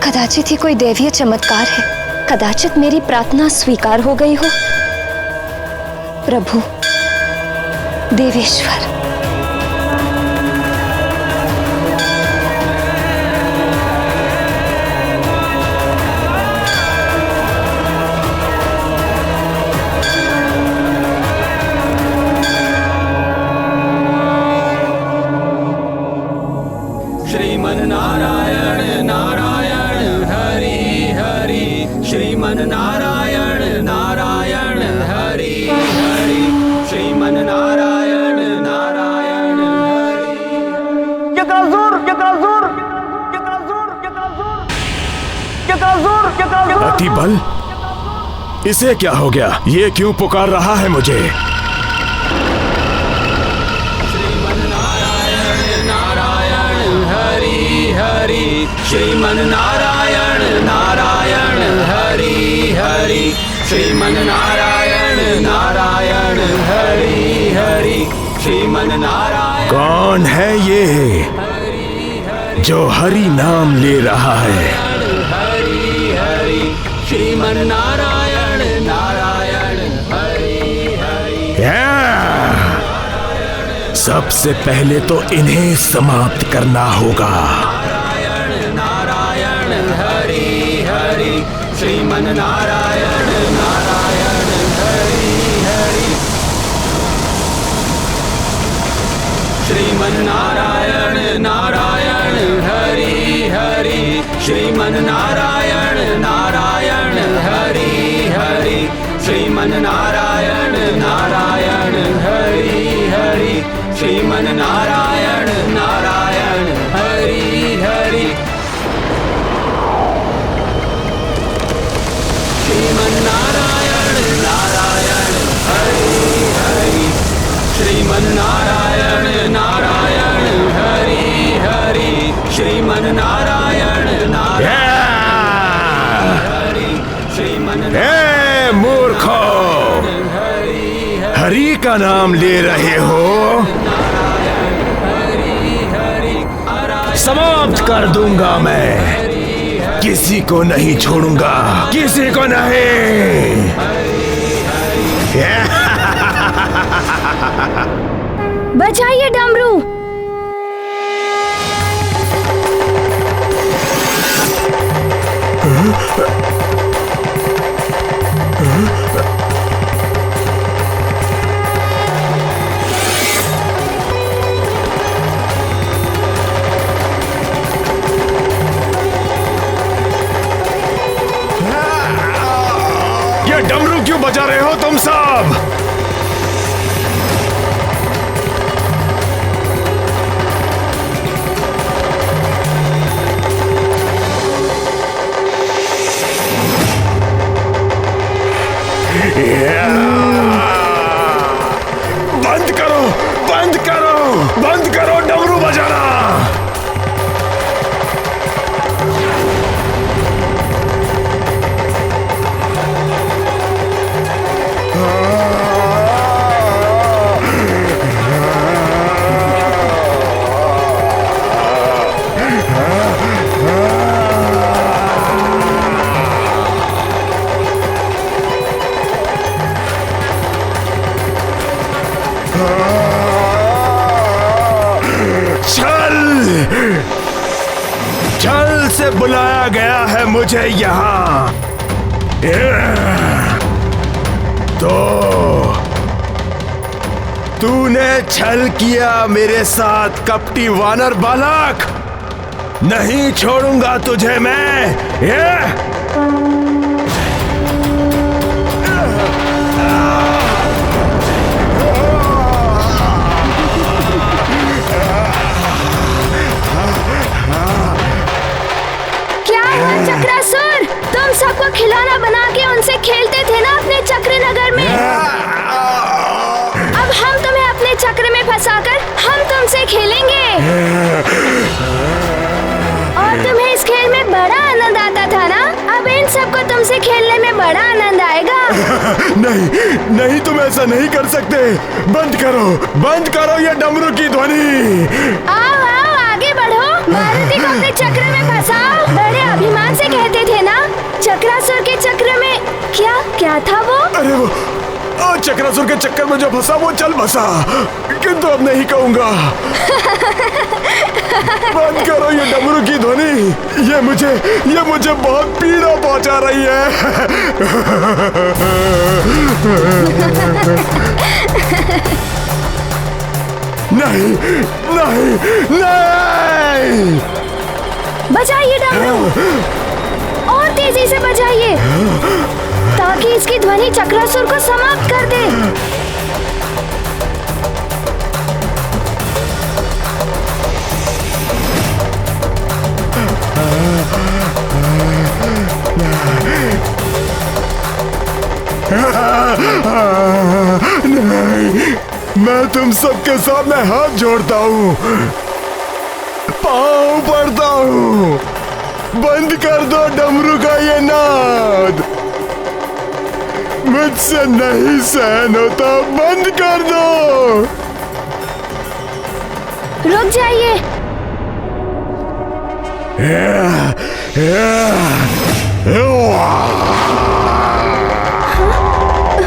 कदाचित ही कोई दैवीय चमत्कार है। कदाचित मेरी प्रार्थना स्वीकार हो गई हो। प्रभु देवेश्वर, श्रीमन नारायण कपटी बल, इसे क्या हो गया? ये क्यों पुकार रहा है मुझे? हरि श्रीमन नारायण नारायण हरि हरि श्रीमन नारायण नारायण हरि हरि श्रीमन नारायण। कौन है ये जो हरि नाम ले रहा है? हरि हरि श्रीमन नारायण नारायण हरि हरि। सबसे पहले तो इन्हें समाप्त करना होगा। हरि हरि श्रीमन नारायण नारायण हरि हरि श्रीमन नारायण नारायण हरि हरि श्रीमन नारायण नारायण हरि हरि श्रीमन नारायण नारायण हरि हरि श्रीमन नारायण नारायण हरि हरि श्रीमन नारायण नारायण हरि हरि श्रीमन नारायण नारायण हरि हरि श्रीमन नारायण नारायण श्रीमन। मूर्खो, हरि का नाम ले रहे हो? समाप्त कर दूंगा मैं, किसी को नहीं छोड़ूंगा, किसी को नहीं। बचाइए डमरू। ये डमरू क्यों बजा रहे हो तुम सब? बंद करो, बंद करो, बंद करो डमरू बजाना। छल से बुलाया गया है मुझे यहाँ। तो तूने छल किया मेरे साथ कपटी वानर बालक, नहीं छोड़ूंगा तुझे मैं। चक्रासुर, तुम सबको खिलौना बना के उनसे खेलते थे ना अपने चक्र नगर में। अब हम तुम्हें अपने चक्र में फंसाकर हम तुमसे खेलेंगे। और तुम्हें इस खेल में बड़ा आनंद आता था ना, अब इन सबको तुमसे खेलने में बड़ा आनंद आएगा। नहीं नहीं, तुम ऐसा नहीं कर सकते। बंद करो ये डमरू की ध्वनि। आओ आओ आगे बढ़ो, मारुति को अपने चक्र में फंसाओ। बड़े अभिमान से कहते थे ना चक्रासुर के चक्र में। क्या था वो? अरे वो चक्रासुर के चक्कर में जो फंसा वो चल बसा, किंतु अब नहीं कहूंगा। बंद करो ये डमरू की ध्वनि, ये मुझे बहुत पीड़ा पहुंचा रही है। नहीं नहीं नहीं, बजाइए डमरू, और तेजी से बजाइए ताकि इसकी ध्वनि चक्रासुर को समाप्त कर दे। मैं तुम सबके सामने हाथ जोड़ता हूँ, पाँव पड़ता हूँ, बंद कर दो डमरू का ये नाद। मुझसे नहीं सहन होता, बंद कर दो। रुक जाइए।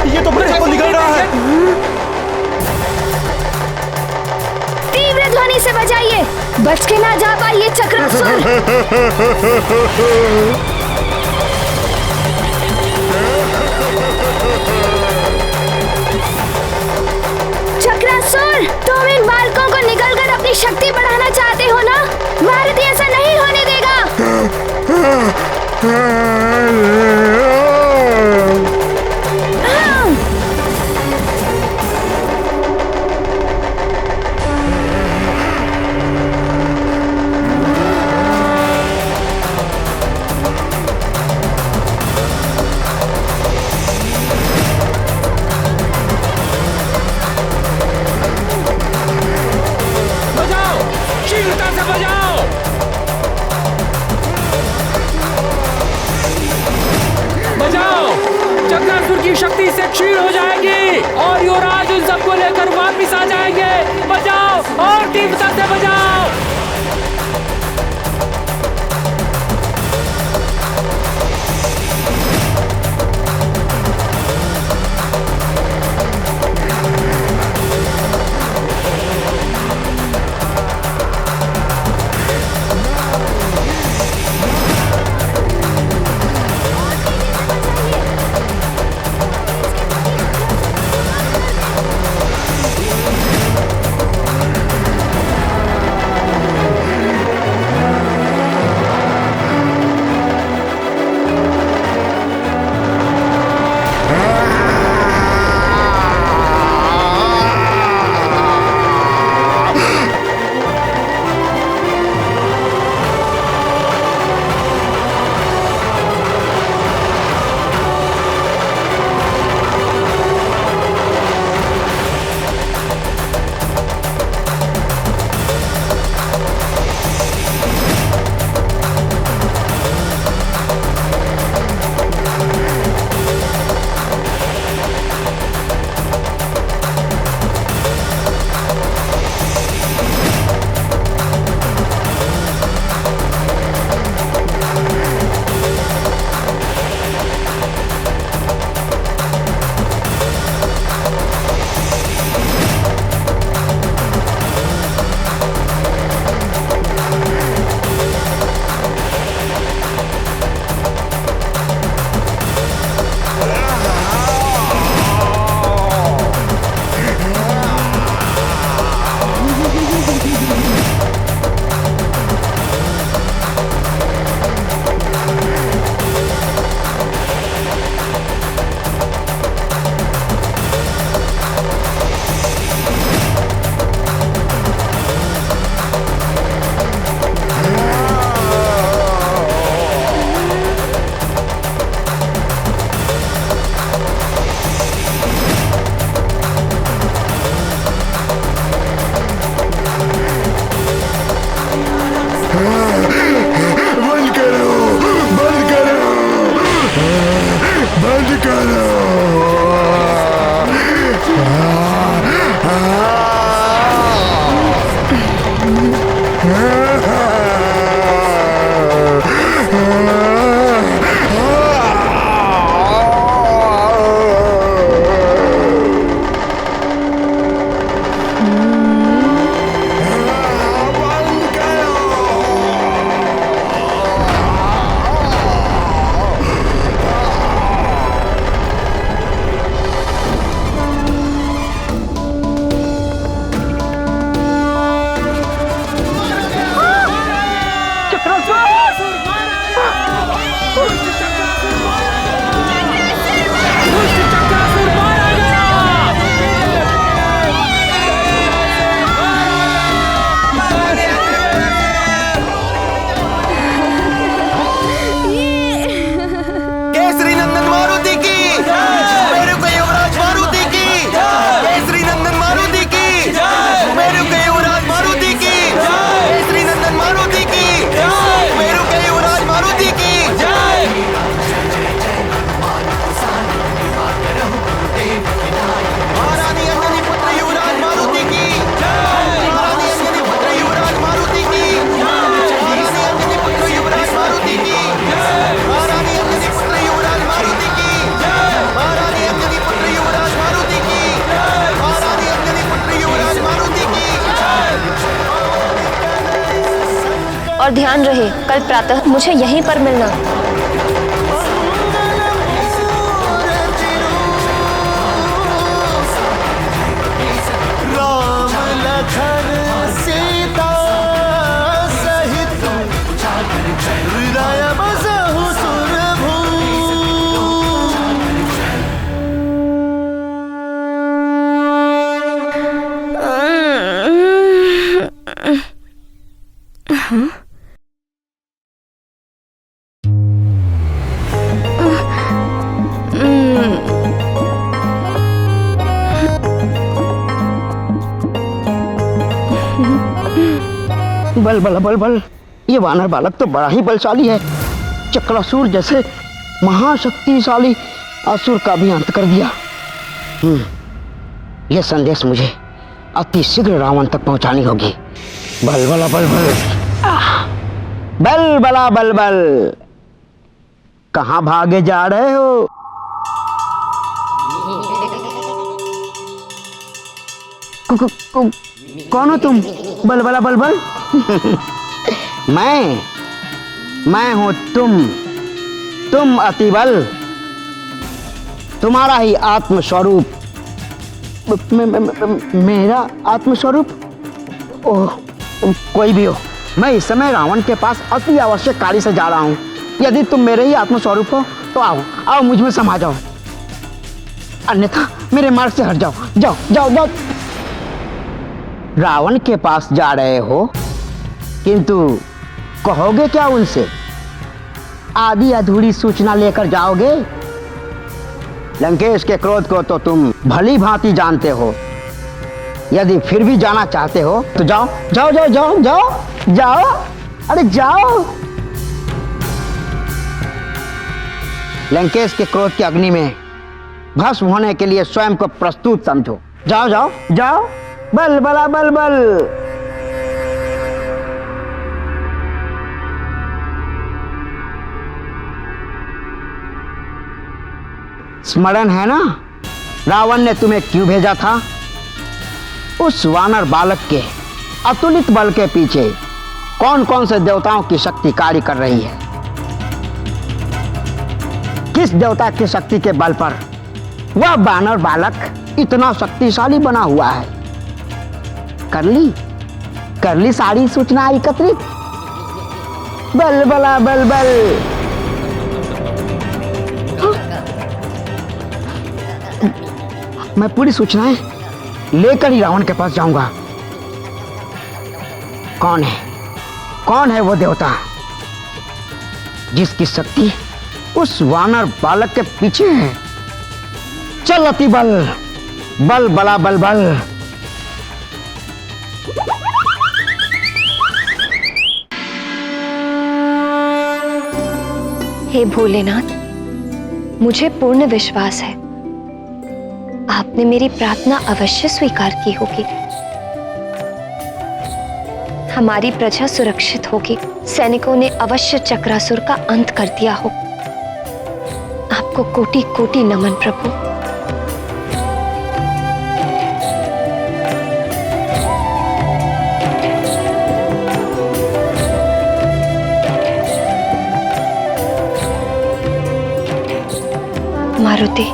ये तो ब्रह्म को निकल रहा है। तीव्र ध्वनि से बजाइए, बच के ना जा पाइए चक्रासुर। चक्रासुर, तुम इन बालकों को निकलकर अपनी शक्ति बढ़ाना चाहते हो ना? मारुति ऐसा नहीं होने देगा। बजाओ, शीघ्रता से बजाओ। बजाओ, चक्रासुर की शक्ति से क्षीण हो जाएगी और युवराज उन सबको लेकर वापिस आ जाएंगे। बजाओ और तीव्रता से बजाओ। ध्यान रहे, कल प्रातः मुझे यहीं पर मिलना। बल बल बल बल, ये वानर बालक तो बड़ा ही बलशाली है। चक्रासुर जैसे महाशक्तिशाली असुर का भी अंत कर दिया। यह संदेश मुझे अति शीघ्र रावण तक पहुंचानी होगी। बल बला बल बल, बल बला बल बल, कहाँ भागे जा रहे हो? कौन हो तुम? बल बला बल बल। मैं हूं तुम अतिबल, तुम्हारा ही आत्मस्वरूप। मेरा आत्मस्वरूप? ओह, कोई भी हो, मैं इस समय रावण के पास अति आवश्यक कार्य से जा रहा हूं। यदि तुम मेरे ही आत्मस्वरूप हो तो आओ मुझ में समा जाओ, अन्यथा मेरे मार्ग से हट जाओ। जाओ जाओ जाओ। रावण के पास जा रहे हो, किंतु कहोगे क्या उनसे? आधी अधूरी सूचना लेकर जाओगे? लंकेश के क्रोध को तो तुम भली भांति जानते हो। यदि फिर भी जाना चाहते हो तो जाओ जाओ जाओ जाओ जाओ जाओ, अरे जाओ। लंकेश के क्रोध की अग्नि में भस्म होने के लिए स्वयं को प्रस्तुत समझो। जाओ जाओ जाओ, बल बला बल बल। स्मरण है ना, रावण ने तुम्हें क्यों भेजा था? उस वानर बालक के अतुलित बल के पीछे कौन कौन से देवताओं की शक्ति कार्य कर रही है? किस देवता की शक्ति के बल पर वह वानर बालक इतना शक्तिशाली बना हुआ है? कर ली सारी सूचना एकत्रित। बल बला बल बल। मैं पूरी सूचनाएं लेकर ही रावण के पास जाऊंगा। कौन है वो देवता जिसकी शक्ति उस वानर बालक के पीछे है? चल अति बल, बल बला बल बल। हे भोलेनाथ, मुझे पूर्ण विश्वास है आपने मेरी प्रार्थना अवश्य स्वीकार की होगी। हमारी प्रजा सुरक्षित होगी। सैनिकों ने अवश्य चक्रासुर का अंत कर दिया हो। आपको कोटि कोटि नमन प्रभु। मारुति,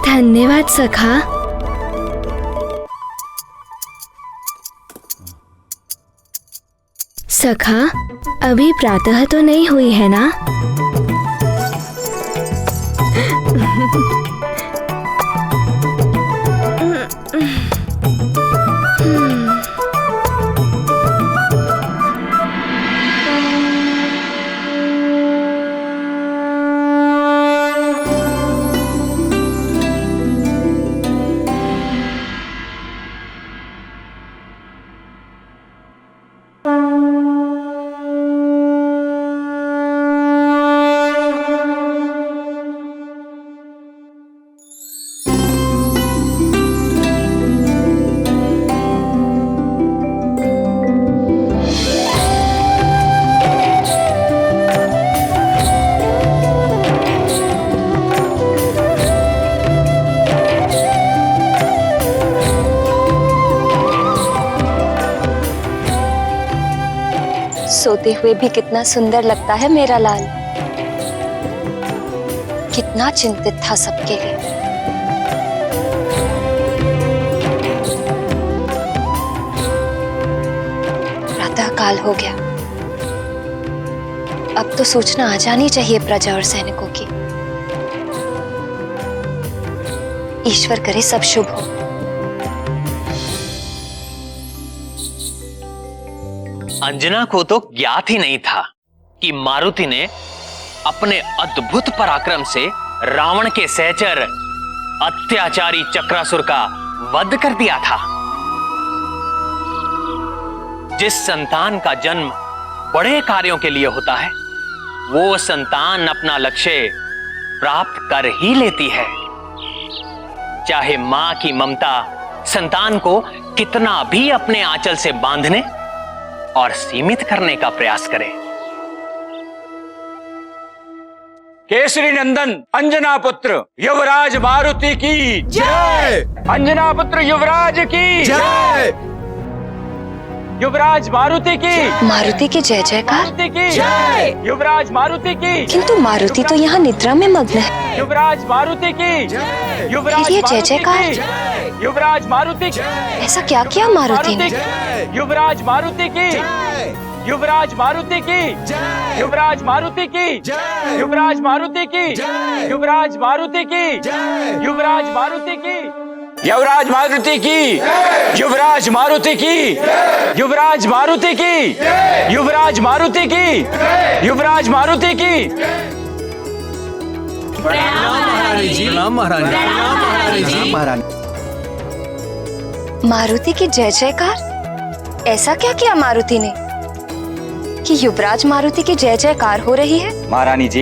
धन्यवाद सखा। सखा, अभी प्रातः तो नहीं हुई है ना? सोते हुए भी कितना सुंदर लगता है मेरा लाल। कितना चिंतित था सबके लिए। प्रातः काल हो गया। अब तो सूचना आ जानी चाहिए प्रजा और सैनिकों की। ईश्वर करे सब शुभ हो। अंजना को तो ज्ञात ही नहीं था कि मारुति ने अपने अद्भुत पराक्रम से रावण के सहचर अत्याचारी चक्रासुर का वध कर दिया था। जिस संतान का जन्म बड़े कार्यों के लिए होता है, वो संतान अपना लक्ष्य प्राप्त कर ही लेती है। चाहे मां की ममता संतान को कितना भी अपने आंचल से बांधने और सीमित करने का प्रयास करे। केसरी नंदन अंजना पुत्र युवराज मारुति की जय। अंजना पुत्र युवराज की जय। युवराज मारुति की जय जयकार। मारुति की जय। युवराज मारुति की। किंतु मारुति तो यहाँ निद्रा में मग्न है। युवराज मारुति की जय। युवराज ये जय जयकार। युवराज मारुति। ऐसा क्या किया मारुति ने? युवराज मारुति की। युवराज मारुति की। युवराज मारुति की। युवराज मारुति की। युवराज मारुति की। युवराज मारुति की। युवराज मारुति की। युवराज मारुति की। युवराज मारुति की। युवराज मारुति की। युवराज मारुति की। प्रणाम महारानी। मारुति की जय जयकार। ऐसा क्या किया मारुति ने कि युवराज मारुति की जय जयकार हो रही है? महारानी जी,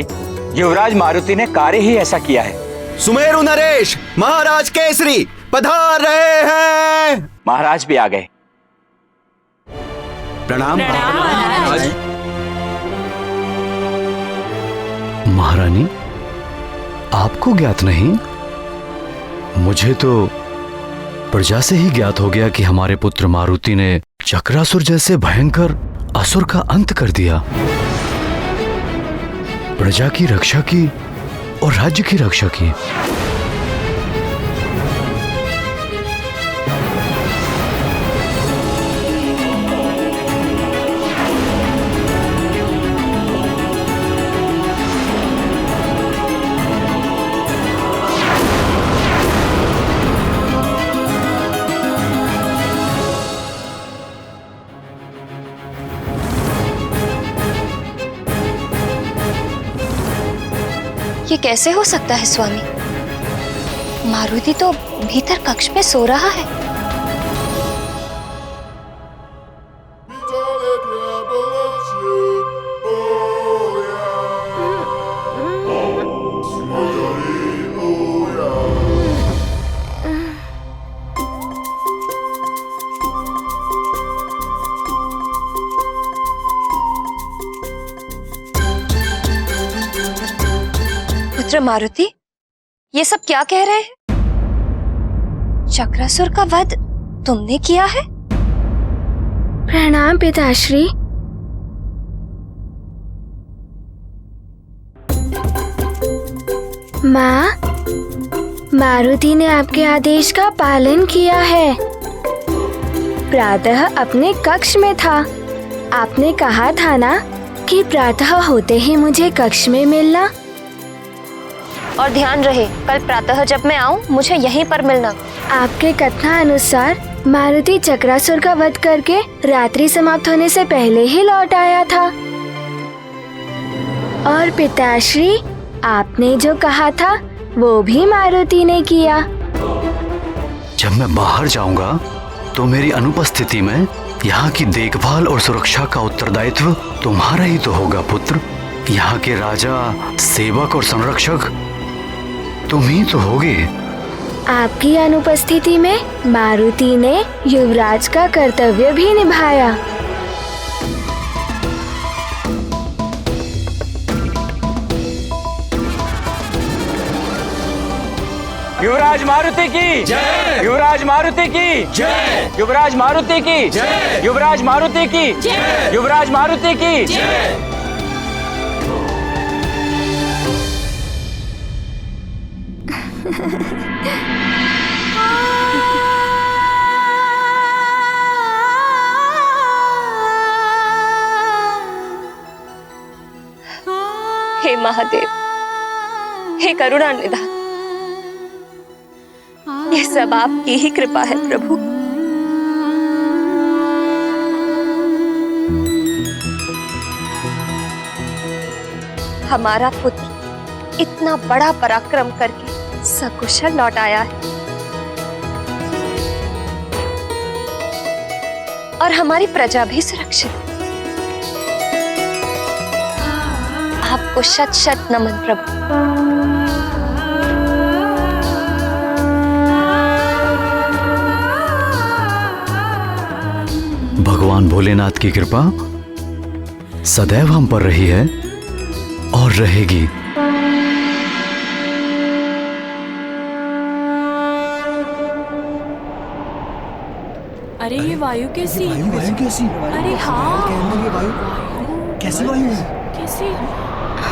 युवराज मारुति ने कार्य ही ऐसा किया है। सुमेरु नरेश महाराज केसरी पधार रहे हैं। महाराज भी आ गए। प्रणाम महाराज। महारानी, आपको ज्ञात नहीं? मुझे तो प्रजा से ही ज्ञात हो गया कि हमारे पुत्र मारुति ने चक्रासुर जैसे भयंकर असुर का अंत कर दिया। प्रजा की रक्षा की और राज्य की रक्षा की। ये कैसे हो सकता है स्वामी? मारुति तो भीतर कक्ष में सो रहा है। पुत्र मारुति, ये सब क्या कह रहे हैं? चक्रासुर का वध तुमने किया है? प्रणाम पिताश्री। माँ, मारुति ने आपके आदेश का पालन किया है। प्रातः अपने कक्ष में था। आपने कहा था ना कि प्रातः होते ही मुझे कक्ष में मिलना। और ध्यान रहे, कल प्रातः जब मैं आऊं मुझे यहीं पर मिलना। आपके कथना अनुसार मारुति चक्रासुर का वध करके रात्रि समाप्त होने से पहले ही लौट आया था। और पिताश्री, आपने जो कहा था वो भी मारुति ने किया। जब मैं बाहर जाऊंगा तो मेरी अनुपस्थिति में यहाँ की देखभाल और सुरक्षा का उत्तरदायित्व तुम्हारा ही तो होगा पुत्र। यहाँ के राजा, सेवक और संरक्षक तुम ही तो होगे। आपकी अनुपस्थिति में मारुति ने युवराज का कर्तव्य भी निभाया। युवराज मारुति की जय। युवराज मारुति की जय। युवराज मारुति की जय। युवराज मारुति की जय। युवराज मारुति की जय। हे महादेव, हे करुणा निधान, ये सब आपकी ही कृपा है प्रभु। हमारा पुत्र इतना बड़ा पराक्रम करके सकुशल लौट आया है और हमारी प्रजा भी सुरक्षित है। आपको शत शत नमन प्रभु। भगवान भोलेनाथ की कृपा सदैव हम पर रही है और रहेगी। अरे ये वायु कैसी? वायु कैसी? अरे हाँ, ये वायु कैसी वायु है? कैसी?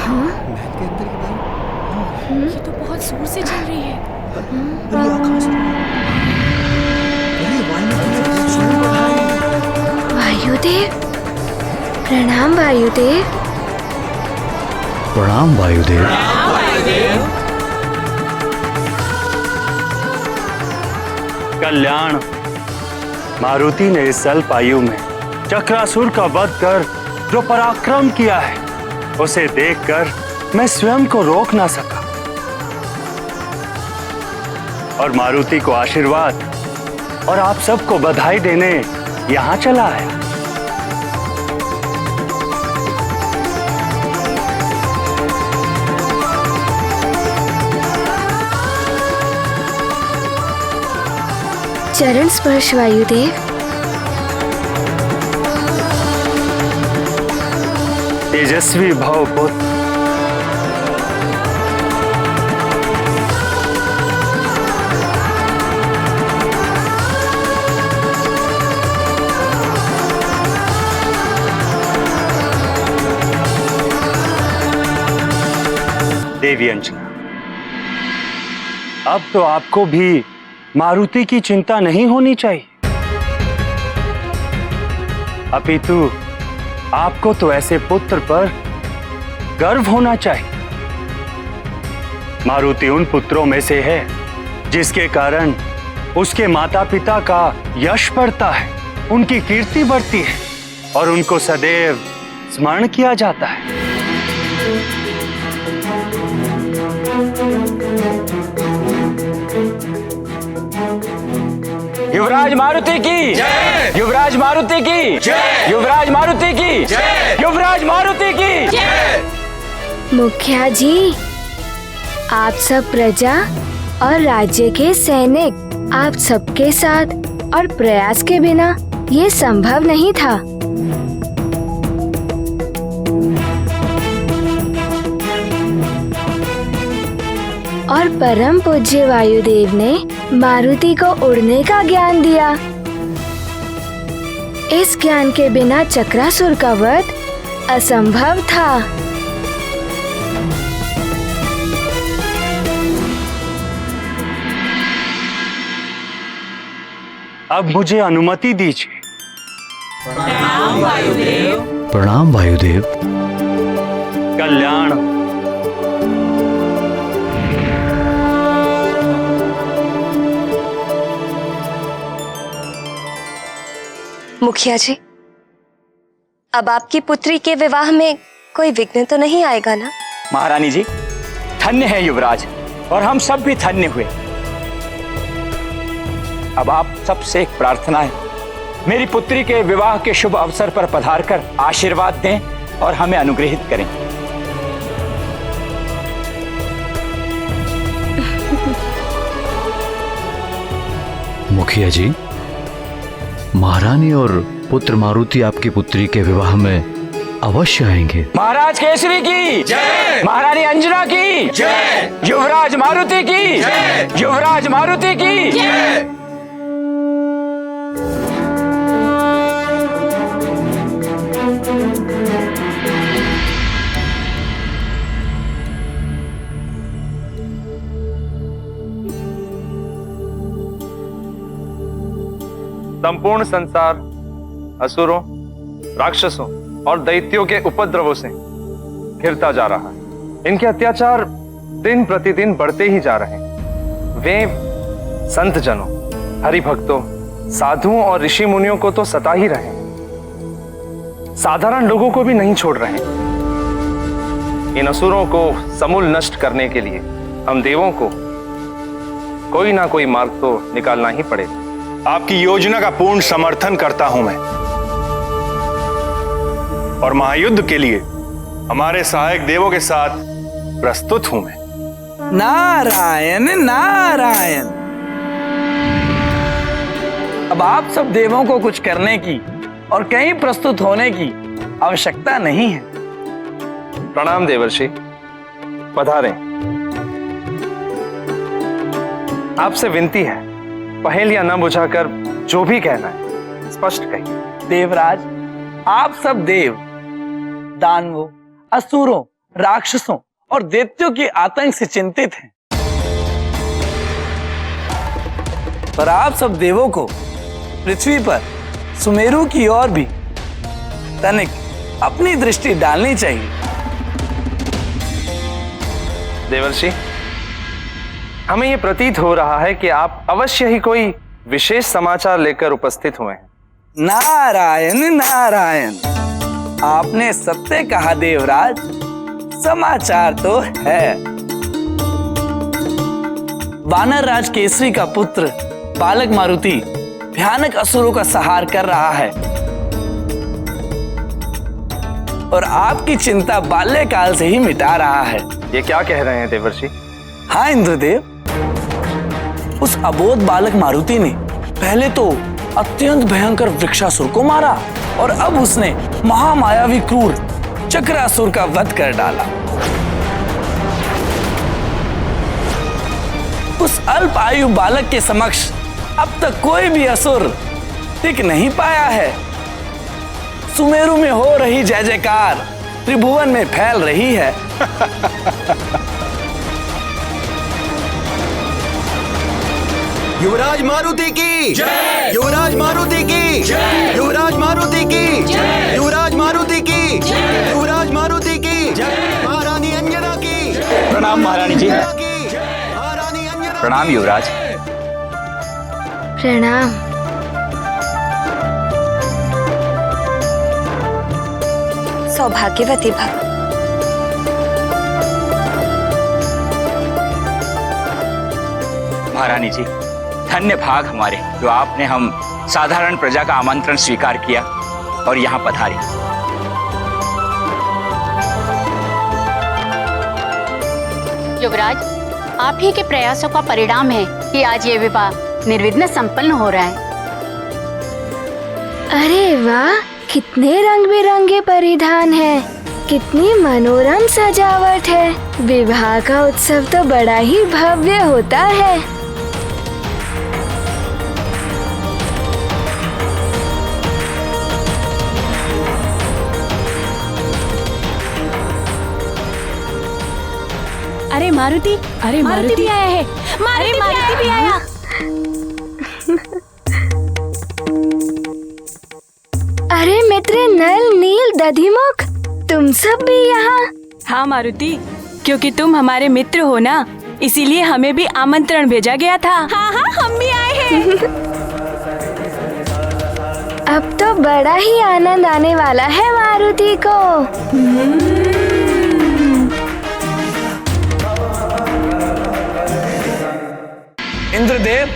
महल के अंदर की वायु ये तो बहुत जोर से चल रही है। वायुदेव, प्रणाम वायुदेव। प्रणाम वायुदेव। कल्याण, मारुति ने इस अल्प आयु में चक्रासुर का वध कर जो पराक्रम किया है, उसे देखकर मैं स्वयं को रोक ना सका और मारुति को आशीर्वाद और आप सबको बधाई देने यहां चला आया। चरण स्पर्श वायुदेव। तेजस्वी भव पुत्र। देवी अंजना, अब तो आपको भी मारुति की चिंता नहीं होनी चाहिए, अपितु आपको तो ऐसे पुत्र पर गर्व होना चाहिए। मारुति उन पुत्रों में से है जिसके कारण उसके माता पिता का यश बढ़ता है, उनकी कीर्ति बढ़ती है और उनको सदैव स्मरण किया जाता है। युवराज मारुति की जय। युवराज मारुति की जय। युवराज मारुति की जय। युवराज मारुति की जय। मुखिया जी, आप सब प्रजा और राज्य के सैनिक, आप सबके साथ और प्रयास के बिना ये संभव नहीं था। और परम पूज्य वायुदेव ने मारुति को उड़ने का ज्ञान दिया। इस ज्ञान के बिना चक्रासुर का वध असंभव था। अब मुझे अनुमति दीजिए। प्रणाम वायुदेव। प्रणाम वायुदेव। कल्याण, मुखिया जी, अब आपकी पुत्री के विवाह में कोई विघ्न तो नहीं आएगा ना? महारानी जी, धन्य है युवराज और हम सब भी धन्य हुए। अब आप सबसे एक प्रार्थना है, मेरी पुत्री के विवाह के शुभ अवसर पर पधारकर आशीर्वाद दें और हमें अनुग्रहित करें। मुखिया जी, महारानी और पुत्र मारुति आपकी पुत्री के विवाह में अवश्य आएंगे। महाराज केसरी की जय, महारानी अंजना की जय, युवराज मारुति की जय, युवराज मारुति की जय। संपूर्ण संसार असुरों, राक्षसों और दैत्यों के उपद्रवों से घिरता जा रहा है। इनके अत्याचार दिन प्रतिदिन बढ़ते ही जा रहे हैं। वे संत जनों, हरिभक्तों, साधुओं और ऋषि मुनियों को तो सता ही रहे हैं, साधारण लोगों को भी नहीं छोड़ रहे हैं। इन असुरों को समूल नष्ट करने के लिए हम देवों को कोई ना कोई मार्ग तो निकालना ही पड़ेगा। आपकी योजना का पूर्ण समर्थन करता हूं मैं, और महायुद्ध के लिए हमारे सहायक देवों के साथ प्रस्तुत हूं मैं। नारायण नारायण। अब आप सब देवों को कुछ करने की और कहीं प्रस्तुत होने की आवश्यकता नहीं है। प्रणाम देवर्षि, पधारें। आपसे विनती है, पहेलियां न बुझाकर जो भी कहना है स्पष्ट कहिए। देवराज, आप सब देव दानवों, असुरों, राक्षसों और दैत्यों के आतंक से चिंतित हैं, पर आप सब देवों को पृथ्वी पर सुमेरु की ओर भी तनिक अपनी दृष्टि डालनी चाहिए। देवर्षि, हमें यह प्रतीत हो रहा है कि आप अवश्य ही कोई विशेष समाचार लेकर उपस्थित हुए हैं। नारायण नारायण, आपने सत्य कहा देवराज, समाचार तो है। वानर राज केसरी का पुत्र बालक मारुति भयानक असुरों का संहार कर रहा है, और आपकी चिंता बाल्यकाल से ही मिटा रहा है। ये क्या कह रहे हैं देवर्षि? हाँ इंद्रदेव, उस अबोध बालक मारुति ने पहले तो अत्यंत भयंकर वृक्षासुर को मारा, और अब उसने महामायावी क्रूर चक्रासुर का वध कर डाला। उस अल्प आयु बालक के समक्ष अब तक कोई भी असुर टिक नहीं पाया है। सुमेरु में हो रही जय जयकार त्रिभुवन में फैल रही है। युवराज मारुति की जय, युवराज मारुति की जय, युवराज मारुति की जय, युवराज मारुति की जय, युवराज मारुति की जय, महारानी अंजना की। प्रणाम महारानी जी। प्रणाम युवराज। प्रणाम। सौभाग्यवती भव। महारानी जी, धन्य भाग हमारे जो आपने हम साधारण प्रजा का आमंत्रण स्वीकार किया और यहाँ पधारे। युवराज, आप ही के प्रयासों का परिणाम है कि आज ये विवाह निर्विघ्न संपन्न हो रहा है। अरे वाह, कितने रंग बिरंगे परिधान हैं, कितनी मनोरम सजावट है। विवाह का उत्सव तो बड़ा ही भव्य होता है। अरे मारुति, अरे मारुति भी आया है। मारुति भी आया। अरे मित्र नल, नील, दधिमुख, तुम सब भी यहाँ? हाँ मारुति, क्योंकि तुम हमारे मित्र हो ना, इसीलिए हमें भी आमंत्रण भेजा गया था। हाँ हाँ, हम भी आए हैं। अब तो बड़ा ही आनंद आने वाला है मारुति को। इंद्रदेव,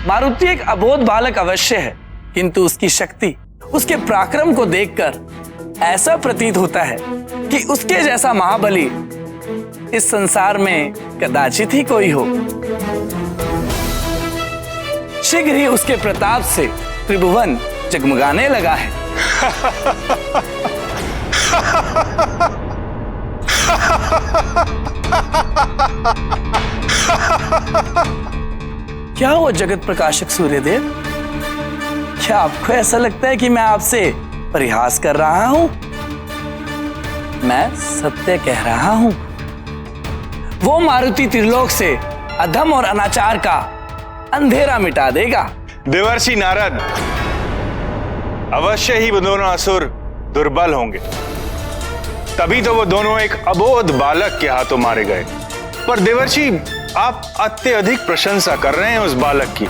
मारुति एक अबोध बालक अवश्य है, किंतु उसकी शक्ति, उसके पराक्रम को देखकर ऐसा प्रतीत होता है कि उसके जैसा महाबली इस संसार में कदाचित ही कोई हो। शीघ्र ही उसके प्रताप से त्रिभुवन जगमगाने लगा है। क्या हुआ जगत प्रकाशक सूर्यदेव? क्या आपको ऐसा लगता है कि मैं आपसे परिहास कर रहा हूं? मैं सत्य कह रहा हूं। वो मारुति त्रिलोक से अधम और अनाचार का अंधेरा मिटा देगा। देवर्षि नारद, अवश्य ही वो दोनों असुर दुर्बल होंगे, तभी तो वो दोनों एक अबोध बालक के हाथों मारे गए। पर देवर्षि, आप अत्यधिक प्रशंसा कर रहे हैं उस बालक की।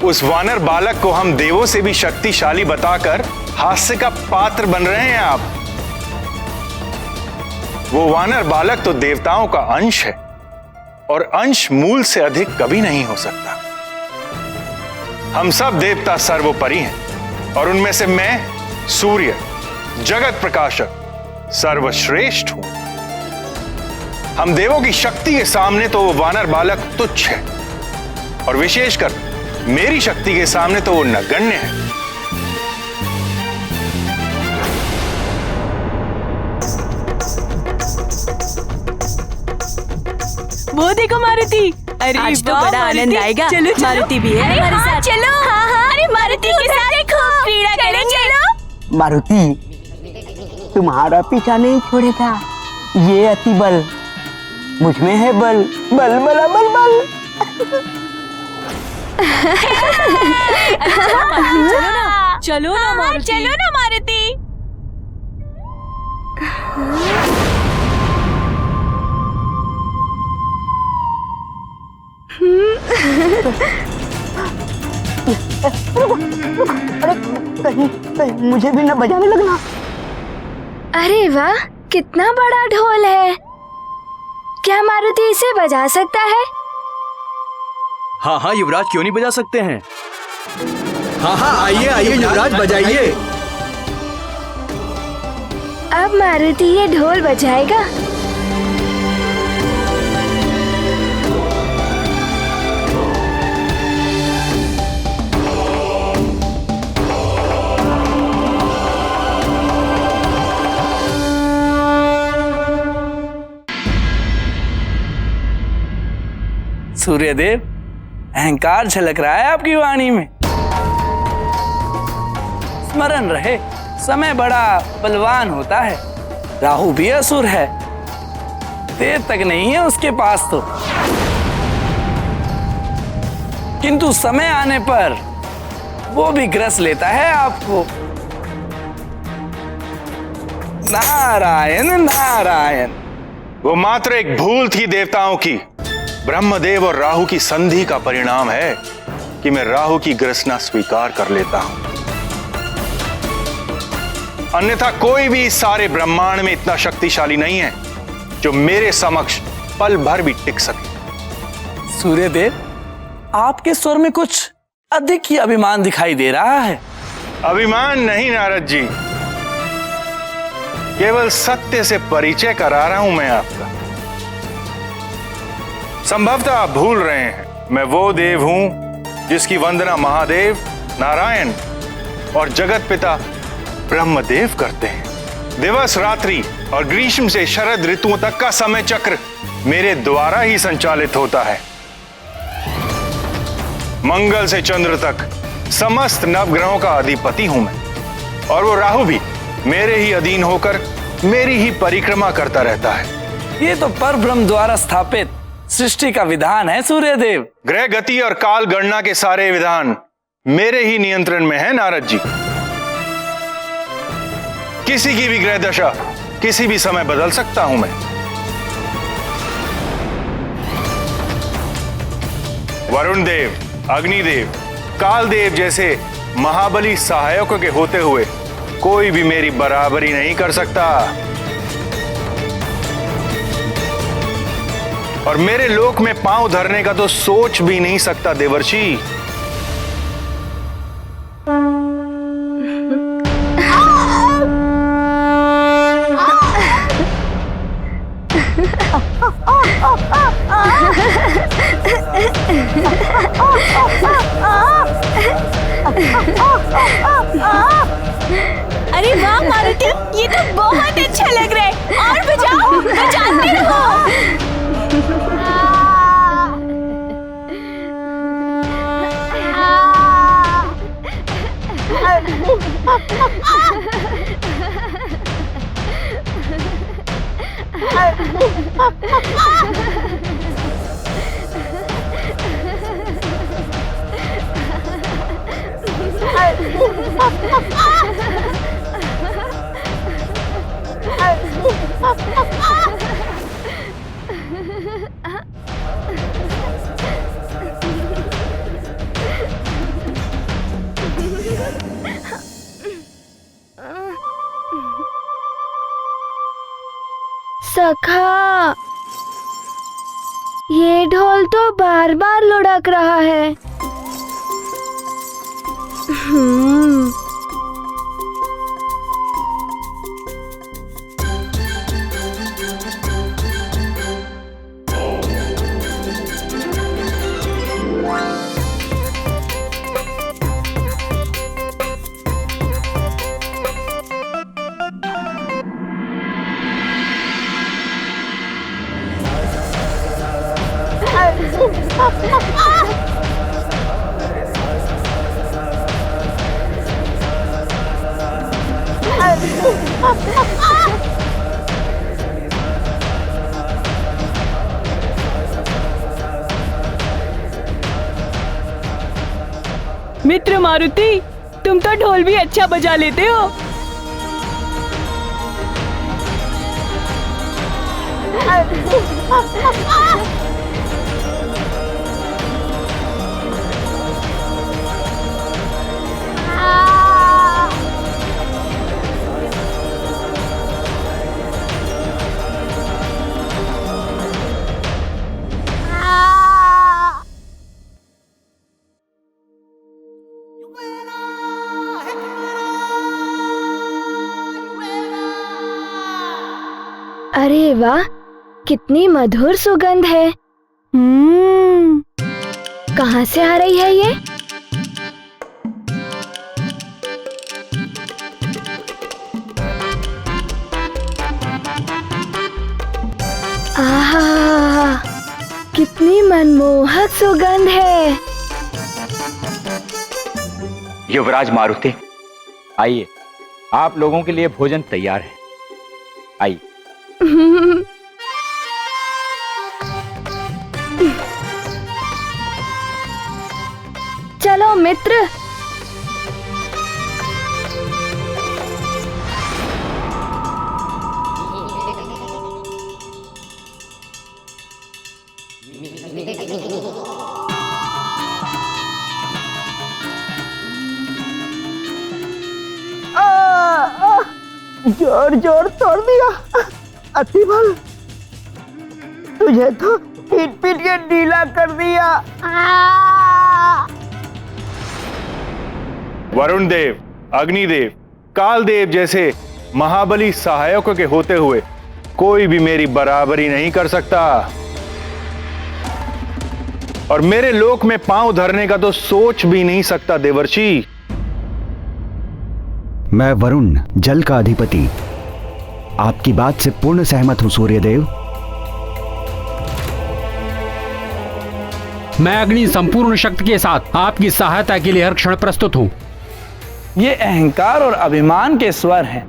उस वानर बालक को हम देवों से भी शक्तिशाली बताकर हास्य का पात्र बन रहे हैं आप। वो वानर बालक तो देवताओं का अंश है, और अंश मूल से अधिक कभी नहीं हो सकता। हम सब देवता सर्वोपरि हैं, और उनमें से मैं सूर्य, जगत प्रकाशक, सर्वश्रेष्ठ हूं। हम देवों की शक्ति के सामने तो वो वानर बालक तुच्छ है, और विशेषकर मेरी शक्ति के सामने तो वो नगण्य है। वो देखो मारुति, अरे आज तो बड़ा आनंद आएगा। चलो मारुति भी है हमारे साथ। चलो हाँ हाँ, अरे मारुति के साथ देखो क्रीड़ा करेंगे। चलो मारुति, तुम्हारा पीछा नहीं छोड़ेगा। ये अति बल मुझ में है, बल बल बला बल बल। चलो ना मारुति, चलो ना मारुति। अरे कहीं मुझे भी न बजाने लगना। अरे वाह, कितना बड़ा ढोल है। क्या मारुति इसे बजा सकता है? हाँ हाँ युवराज, क्यों नहीं बजा सकते हैं। हाँ हाँ, आइए आइए युवराज, बजाइए। अब मारुति ये ढोल बजाएगा। सूर्यदेव, अहंकार झलक रहा है आपकी वाणी में। स्मरण रहे, समय बड़ा बलवान होता है। राहु भी असुर है, देर तक नहीं है उसके पास तो, किंतु समय आने पर वो भी ग्रस लेता है आपको। नारायण नारायण। वो मात्र एक भूल थी देवताओं की। ब्रह्मदेव और राहु की संधि का परिणाम है कि मैं राहु की ग्रसना स्वीकार कर लेता हूं। अन्यथा कोई भी इस सारे ब्रह्मांड में इतना शक्तिशाली नहीं है जो मेरे समक्ष पल भर भी टिक सके। सूर्यदेव, आपके स्वर में कुछ अधिक ही अभिमान दिखाई दे रहा है। अभिमान नहीं नारद जी, केवल सत्य से परिचय करा रहा हूं मैं आपका। संभवतः आप भूल रहे हैं, मैं वो देव हूं जिसकी वंदना महादेव, नारायण और जगत पिता ब्रह्मदेव करते हैं। दिवस रात्रि और ग्रीष्म से शरद ऋतुओं तक का समय चक्र मेरे द्वारा ही संचालित होता है। मंगल से चंद्र तक समस्त नवग्रहों का अधिपति हूं मैं, और वो राहु भी मेरे ही अधीन होकर मेरी ही परिक्रमा करता रहता है। ये तो परब्रह्म द्वारा स्थापित सृष्टि का विधान है सूर्यदेव। ग्रह गति और काल गणना के सारे विधान मेरे ही नियंत्रण में है नारद जी। किसी की भी ग्रह दशा किसी भी समय बदल सकता हूं मैं। वरुण देव, अग्निदेव, कालदेव जैसे महाबली सहायकों के होते हुए कोई भी मेरी बराबरी नहीं कर सकता, और मेरे लोक में पांव धरने का तो सोच भी नहीं सकता देवर्षि। अरे अरे वाह मारुति, ये तो बहुत अच्छा लग रहा है। और बजाओ, बजाते रहो। सखा, ये ढोल तो बार बार लुढ़क रहा है। मित्र मारुति, तुम तो ढोल भी अच्छा बजा लेते हो। अरे वाह, कितनी मधुर सुगंध है। कहाँ से आ रही है ये? आहा, कितनी मनमोहक सुगंध है। युवराज मारुति, आइए, आप लोगों के लिए भोजन तैयार है। आइए। चलो मित्र। जोर जोर तोड़ दिया। अतिबल, तुझे तो पीट पीट के ढीला कर दिया। वरुण देव, अग्निदेव, कालदेव जैसे महाबली सहायकों के होते हुए कोई भी मेरी बराबरी नहीं कर सकता, और मेरे लोक में पांव धरने का तो सोच भी नहीं सकता देवर्षि। मैं वरुण, जल का अधिपति, आपकी बात से पूर्ण सहमत हूं सूर्यदेव। मैं अग्नि संपूर्ण शक्ति के साथ आपकी सहायता के लिए हर क्षण प्रस्तुत हूं। ये अहंकार और अभिमान के स्वर हैं।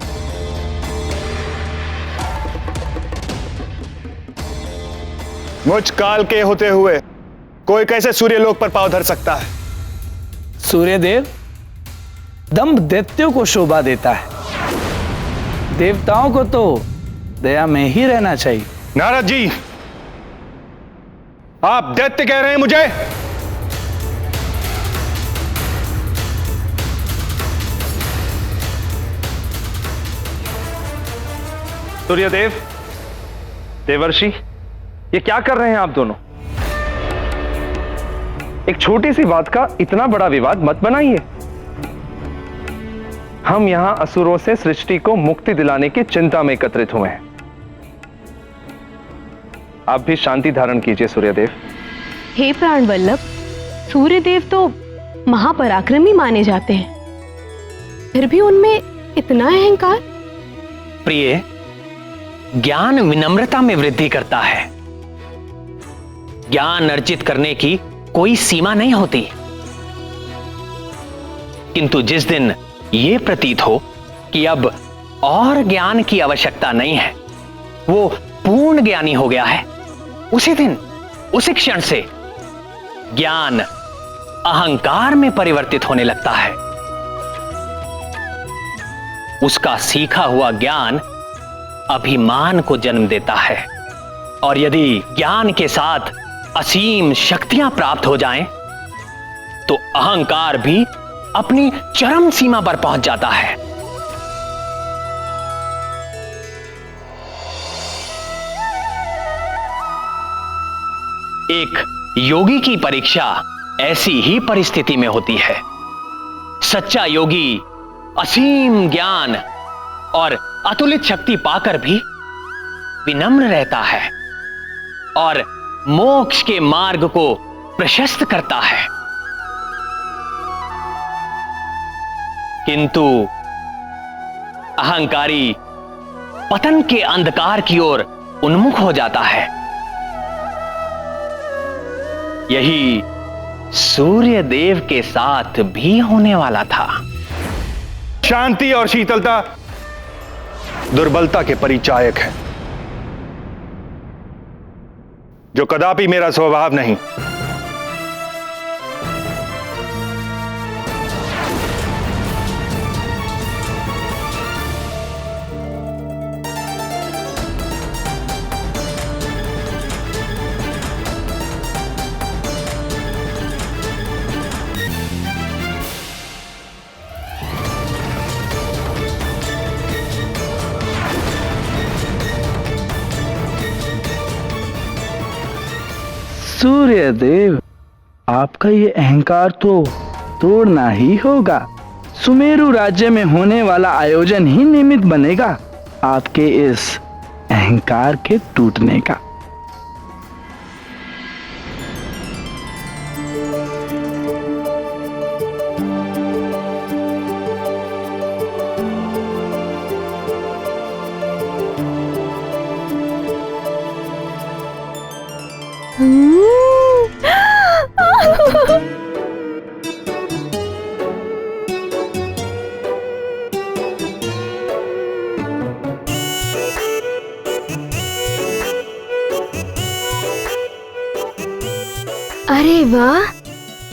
मुझ काल के होते हुए कोई कैसे सूर्यलोक पर पांव धर सकता है? सूर्यदेव, दंभ दैत्यों को शोभा देता है, देवताओं को तो दया में ही रहना चाहिए। नारद जी, आप दैत्य कह रहे हैं मुझे? सूर्यदेव, देवर्षि, ये क्या कर रहे हैं आप दोनों? एक छोटी सी बात का इतना बड़ा विवाद मत बनाइए। हम यहां असुरों से सृष्टि को मुक्ति दिलाने की चिंता में एकत्रित हुए हैं। आप भी शांति धारण कीजिए सूर्यदेव। हे प्राण वल्लभ, सूर्यदेव तो महापराक्रमी माने जाते हैं, फिर भी उनमें इतना अहंकार? प्रिय, ज्ञान विनम्रता में वृद्धि करता है। ज्ञान अर्जित करने की कोई सीमा नहीं होती, किंतु जिस दिन यह प्रतीत हो कि अब और ज्ञान की आवश्यकता नहीं है, वो पूर्ण ज्ञानी हो गया है, उसी दिन, उसी क्षण से ज्ञान अहंकार में परिवर्तित होने लगता है। उसका सीखा हुआ ज्ञान अभिमान को जन्म देता है, और यदि ज्ञान के साथ असीम शक्तियां प्राप्त हो जाएं, तो अहंकार भी अपनी चरम सीमा पर पहुंच जाता है। एक योगी की परीक्षा ऐसी ही परिस्थिति में होती है। सच्चा योगी असीम ज्ञान और अतुलित शक्ति पाकर भी विनम्र रहता है और मोक्ष के मार्ग को प्रशस्त करता है। किंतु अहंकारी पतन के अंधकार की ओर उन्मुख हो जाता है। यही सूर्य देव के साथ भी होने वाला था। शांति और शीतलता दुर्बलता के परिचायक है, जो कदापि मेरा स्वभाव नहीं। सूर्य देव, आपका ये अहंकार तो तोड़ना ही होगा। सुमेरु राज्य में होने वाला आयोजन ही निमित्त बनेगा आपके इस अहंकार के टूटने का। अरे वाह,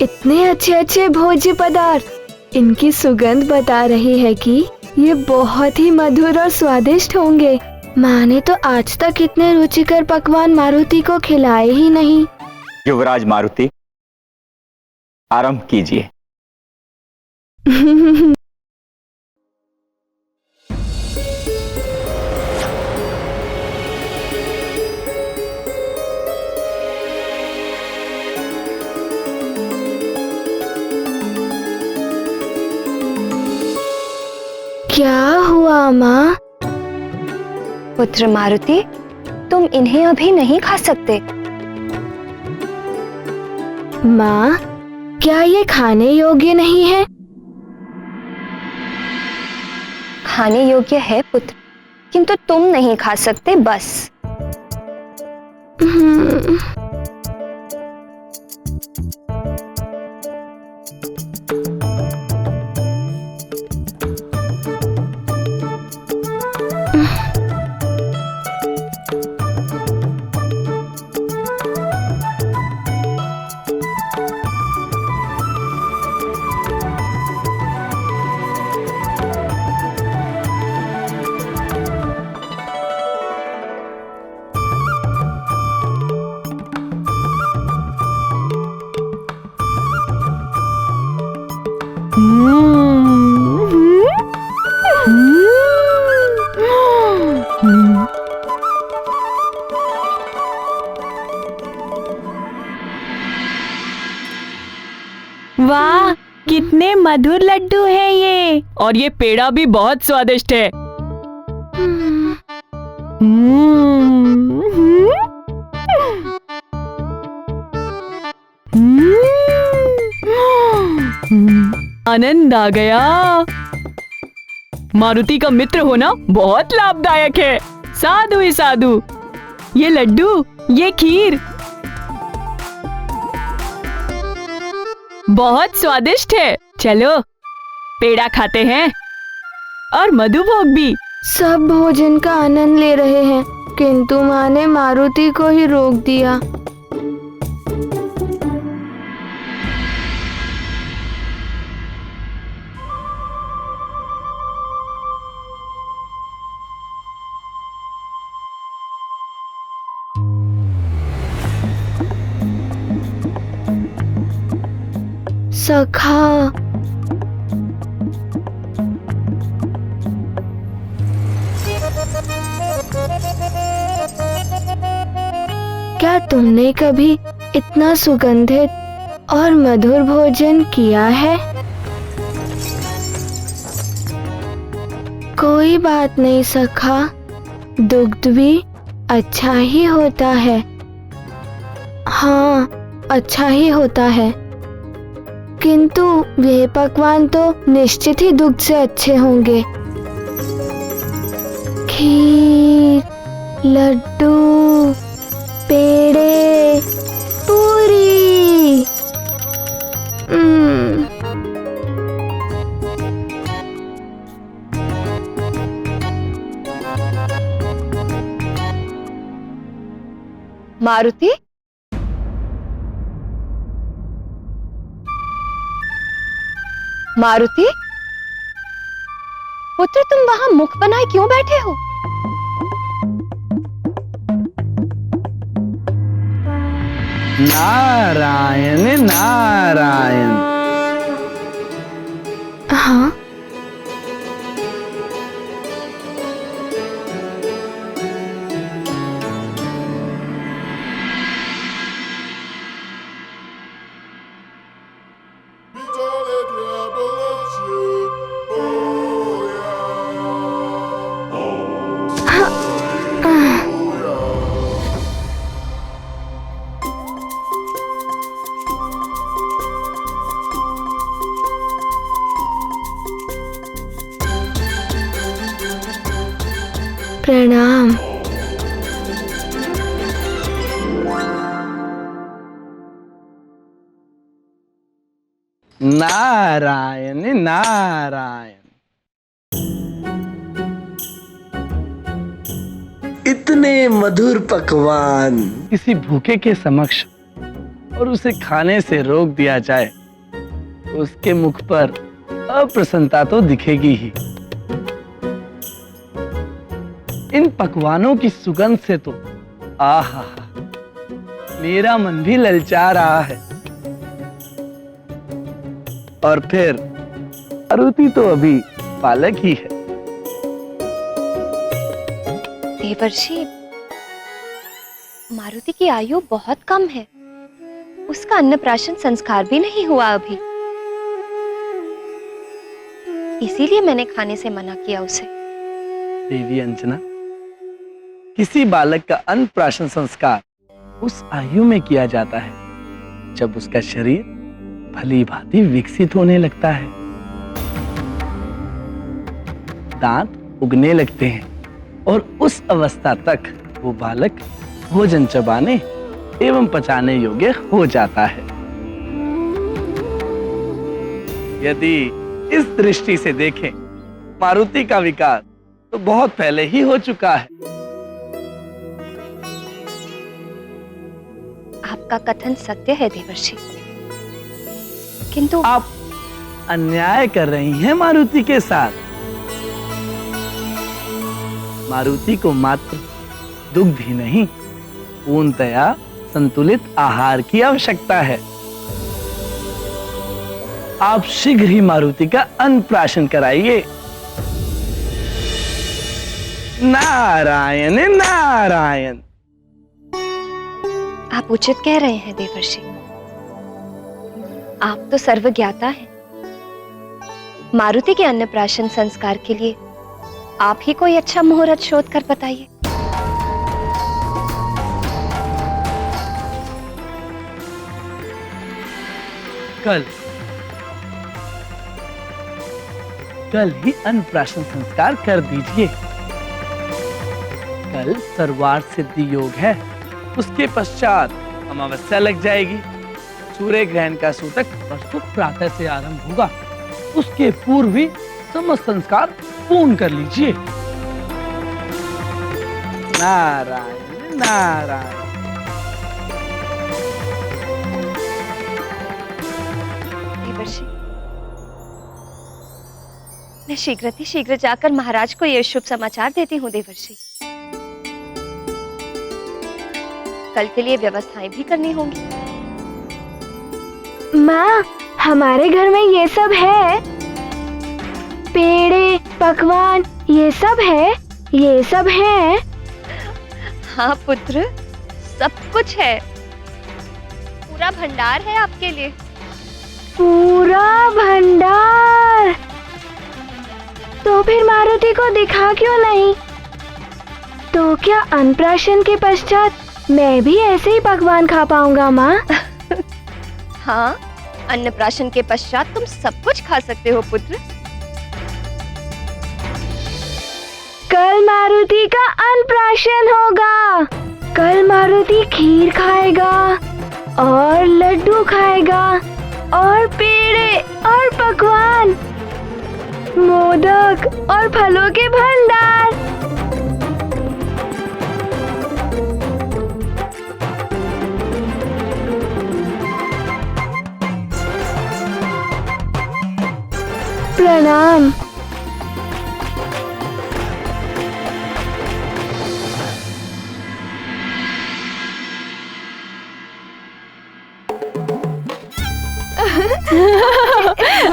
इतने अच्छे अच्छे भोज्य पदार्थ। इनकी सुगंध बता रही है कि ये बहुत ही मधुर और स्वादिष्ट होंगे। माँ ने तो आज तक इतने रुचिकर पकवान मारुति को खिलाए ही नहीं। युवराज मारुति, आरंभ कीजिए। क्या हुआ माँ? पुत्र मारुति, तुम इन्हें अभी नहीं खा सकते। माँ, क्या ये खाने योग्य नहीं है? खाने योग्य है पुत्र, किंतु तुम नहीं खा सकते बस। वाह, कितने मधुर लड्डू हैं ये। और ये पेड़ा भी बहुत स्वादिष्ट है। आनंद आ गया। मारुति का मित्र होना बहुत लाभदायक है। साधु ही साधु। ये लड्डू, ये खीर बहुत स्वादिष्ट है। चलो पेड़ा खाते हैं और मधुभोग भी। सब भोजन का आनंद ले रहे हैं, किंतु माँ ने मारुति को ही रोक दिया। सखा, क्या तुमने कभी इतना सुगंधित और मधुर भोजन किया है? कोई बात नहीं सखा, दुग्ध भी अच्छा ही होता है। हाँ, अच्छा ही होता है, किंतु वे पकवान तो निश्चित ही दुग्ध से अच्छे होंगे। खीर, लड्डू, पेड़े, पूरी। मारुति, मारुति, पुत्र तुम वहां मुख बनाए क्यों बैठे हो? नारायण नारायण। हाँ, प्रणाम। नारायण नारायण। इतने मधुर पकवान किसी भूखे के समक्ष और उसे खाने से रोक दिया जाए तो उसके मुख पर अप्रसन्नता तो दिखेगी ही। इन पकवानों की सुगंध से तो आहा, मेरा मन भी ललचा रहा है। और फिर मारुति तो अभी बालक ही है। देवर्षि, मारुति की आयु बहुत कम है। उसका अन्नप्राशन संस्कार भी नहीं हुआ अभी, इसीलिए मैंने खाने से मना किया उसे। देवी अंजना, किसी बालक का अन्नप्राशन संस्कार उस आयु में किया जाता है जब उसका शरीर भली भांति विकसित होने लगता है, दांत उगने लगते हैं और उस अवस्था तक वो बालक भोजन चबाने एवं पचाने योग्य हो जाता है। यदि इस दृष्टि से देखें, मारुति का विकास तो बहुत पहले ही हो चुका है। आपका कथन सत्य है देवर्षि, किंतु आप अन्याय कर रही हैं मारुति के साथ। मारुति को मात्र दुग्ध ही नहीं, पूर्णतया संतुलित आहार की आवश्यकता है। आप शीघ्र ही मारुति का अन्नप्राशन कराइए। नारायण नारायण। आप उचित कह रहे हैं देवर्षि, आप तो सर्वज्ञाता हैं। मारुति के अन्नप्राशन संस्कार के लिए आप ही कोई अच्छा मुहूर्त शोध कर बताइए। कल कल ही अन्नप्राशन संस्कार कर दीजिए। कल सर्वार्थ सिद्धि योग है, उसके पश्चात अमावस्या लग जाएगी। सूर्य ग्रहण का सूतक परसों प्रातः से आरंभ होगा, उसके पूर्व ही समस्त संस्कार पूर्ण कर लीजिए। नारायण नारायण। देवर्षि, मैं शीघ्र जाकर महाराज को यह शुभ समाचार देती हूँ देवर्षि। कल के लिए व्यवस्थाएं भी करनी होंगी। माँ, हमारे घर में ये सब है, पेड़े पकवान ये सब है, ये सब है। हाँ पुत्र, सब कुछ है, पूरा भंडार है आपके लिए। पूरा भंडार? तो फिर मारुति को दिखा क्यों नहीं? तो क्या अन्नप्राशन के पश्चात मैं भी ऐसे ही पकवान खा पाऊंगा माँ? हाँ, अन्नप्राशन के पश्चात तुम सब कुछ खा सकते हो पुत्र। कल मारुति का अन्नप्राशन होगा। कल मारुति खीर खाएगा और लड्डू खाएगा और पेड़े और पकवान, मोदक और फलों के भंडार। प्रणाम।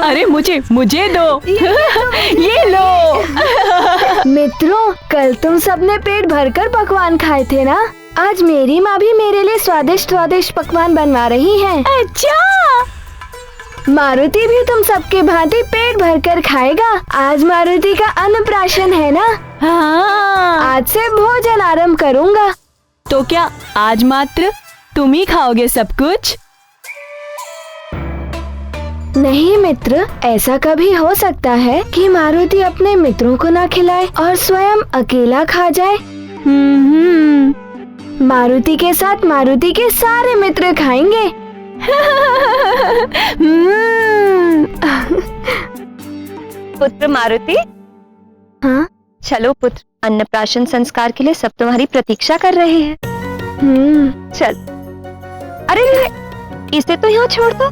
अरे मुझे दो। ये लो। मित्रों, कल तुम सबने पेट भरकर पकवान खाए थे ना? आज मेरी माँ भी मेरे लिए स्वादिष्ट पकवान बनवा रही है। अच्छा, मारुति भी तुम सबके भांति पेट भरकर खाएगा। आज मारुति का अन्नप्राशन है ना? हाँ। आज से भोजन आरंभ करूँगा। तो क्या आज मात्र तुम ही खाओगे सब कुछ? नहीं मित्र, ऐसा कभी हो सकता है कि मारुति अपने मित्रों को ना खिलाए और स्वयं अकेला खा जाए। मारुति के साथ मारुति के सारे मित्र खाएंगे। पुत्र मारुति। हाँ? चलो पुत्र, अन्नप्राशन संस्कार के लिए सब तुम्हारी प्रतीक्षा कर रहे हैं। चल। अरे इसे तो यहाँ छोड़ दो।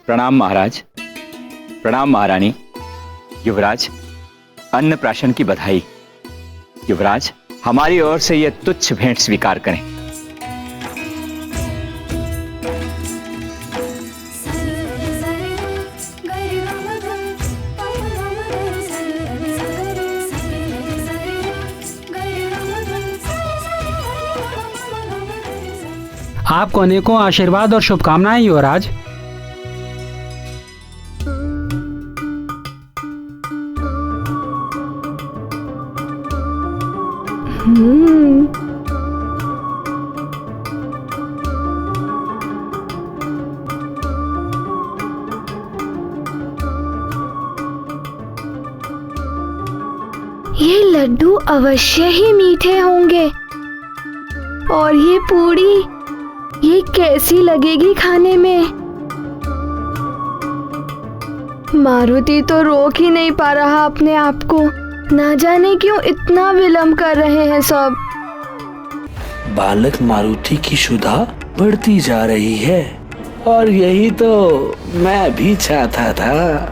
प्रणाम महाराज, प्रणाम महारानी। युवराज, अन्नप्राशन की बधाई। युवराज, हमारी ओर से यह तुच्छ भेंट स्वीकार करें। आपको अनेकों आशीर्वाद और शुभकामनाएं युवराज। ये लड्डू अवश्य ही मीठे होंगे और ये पूड़ी ये कैसी लगेगी खाने में? मारुति तो रोक ही नहीं पा रहा अपने आप को। ना जाने क्यों इतना विलंब कर रहे हैं सब। बालक मारुति की क्षुधा बढ़ती जा रही है और यही तो मैं भी चाहता था।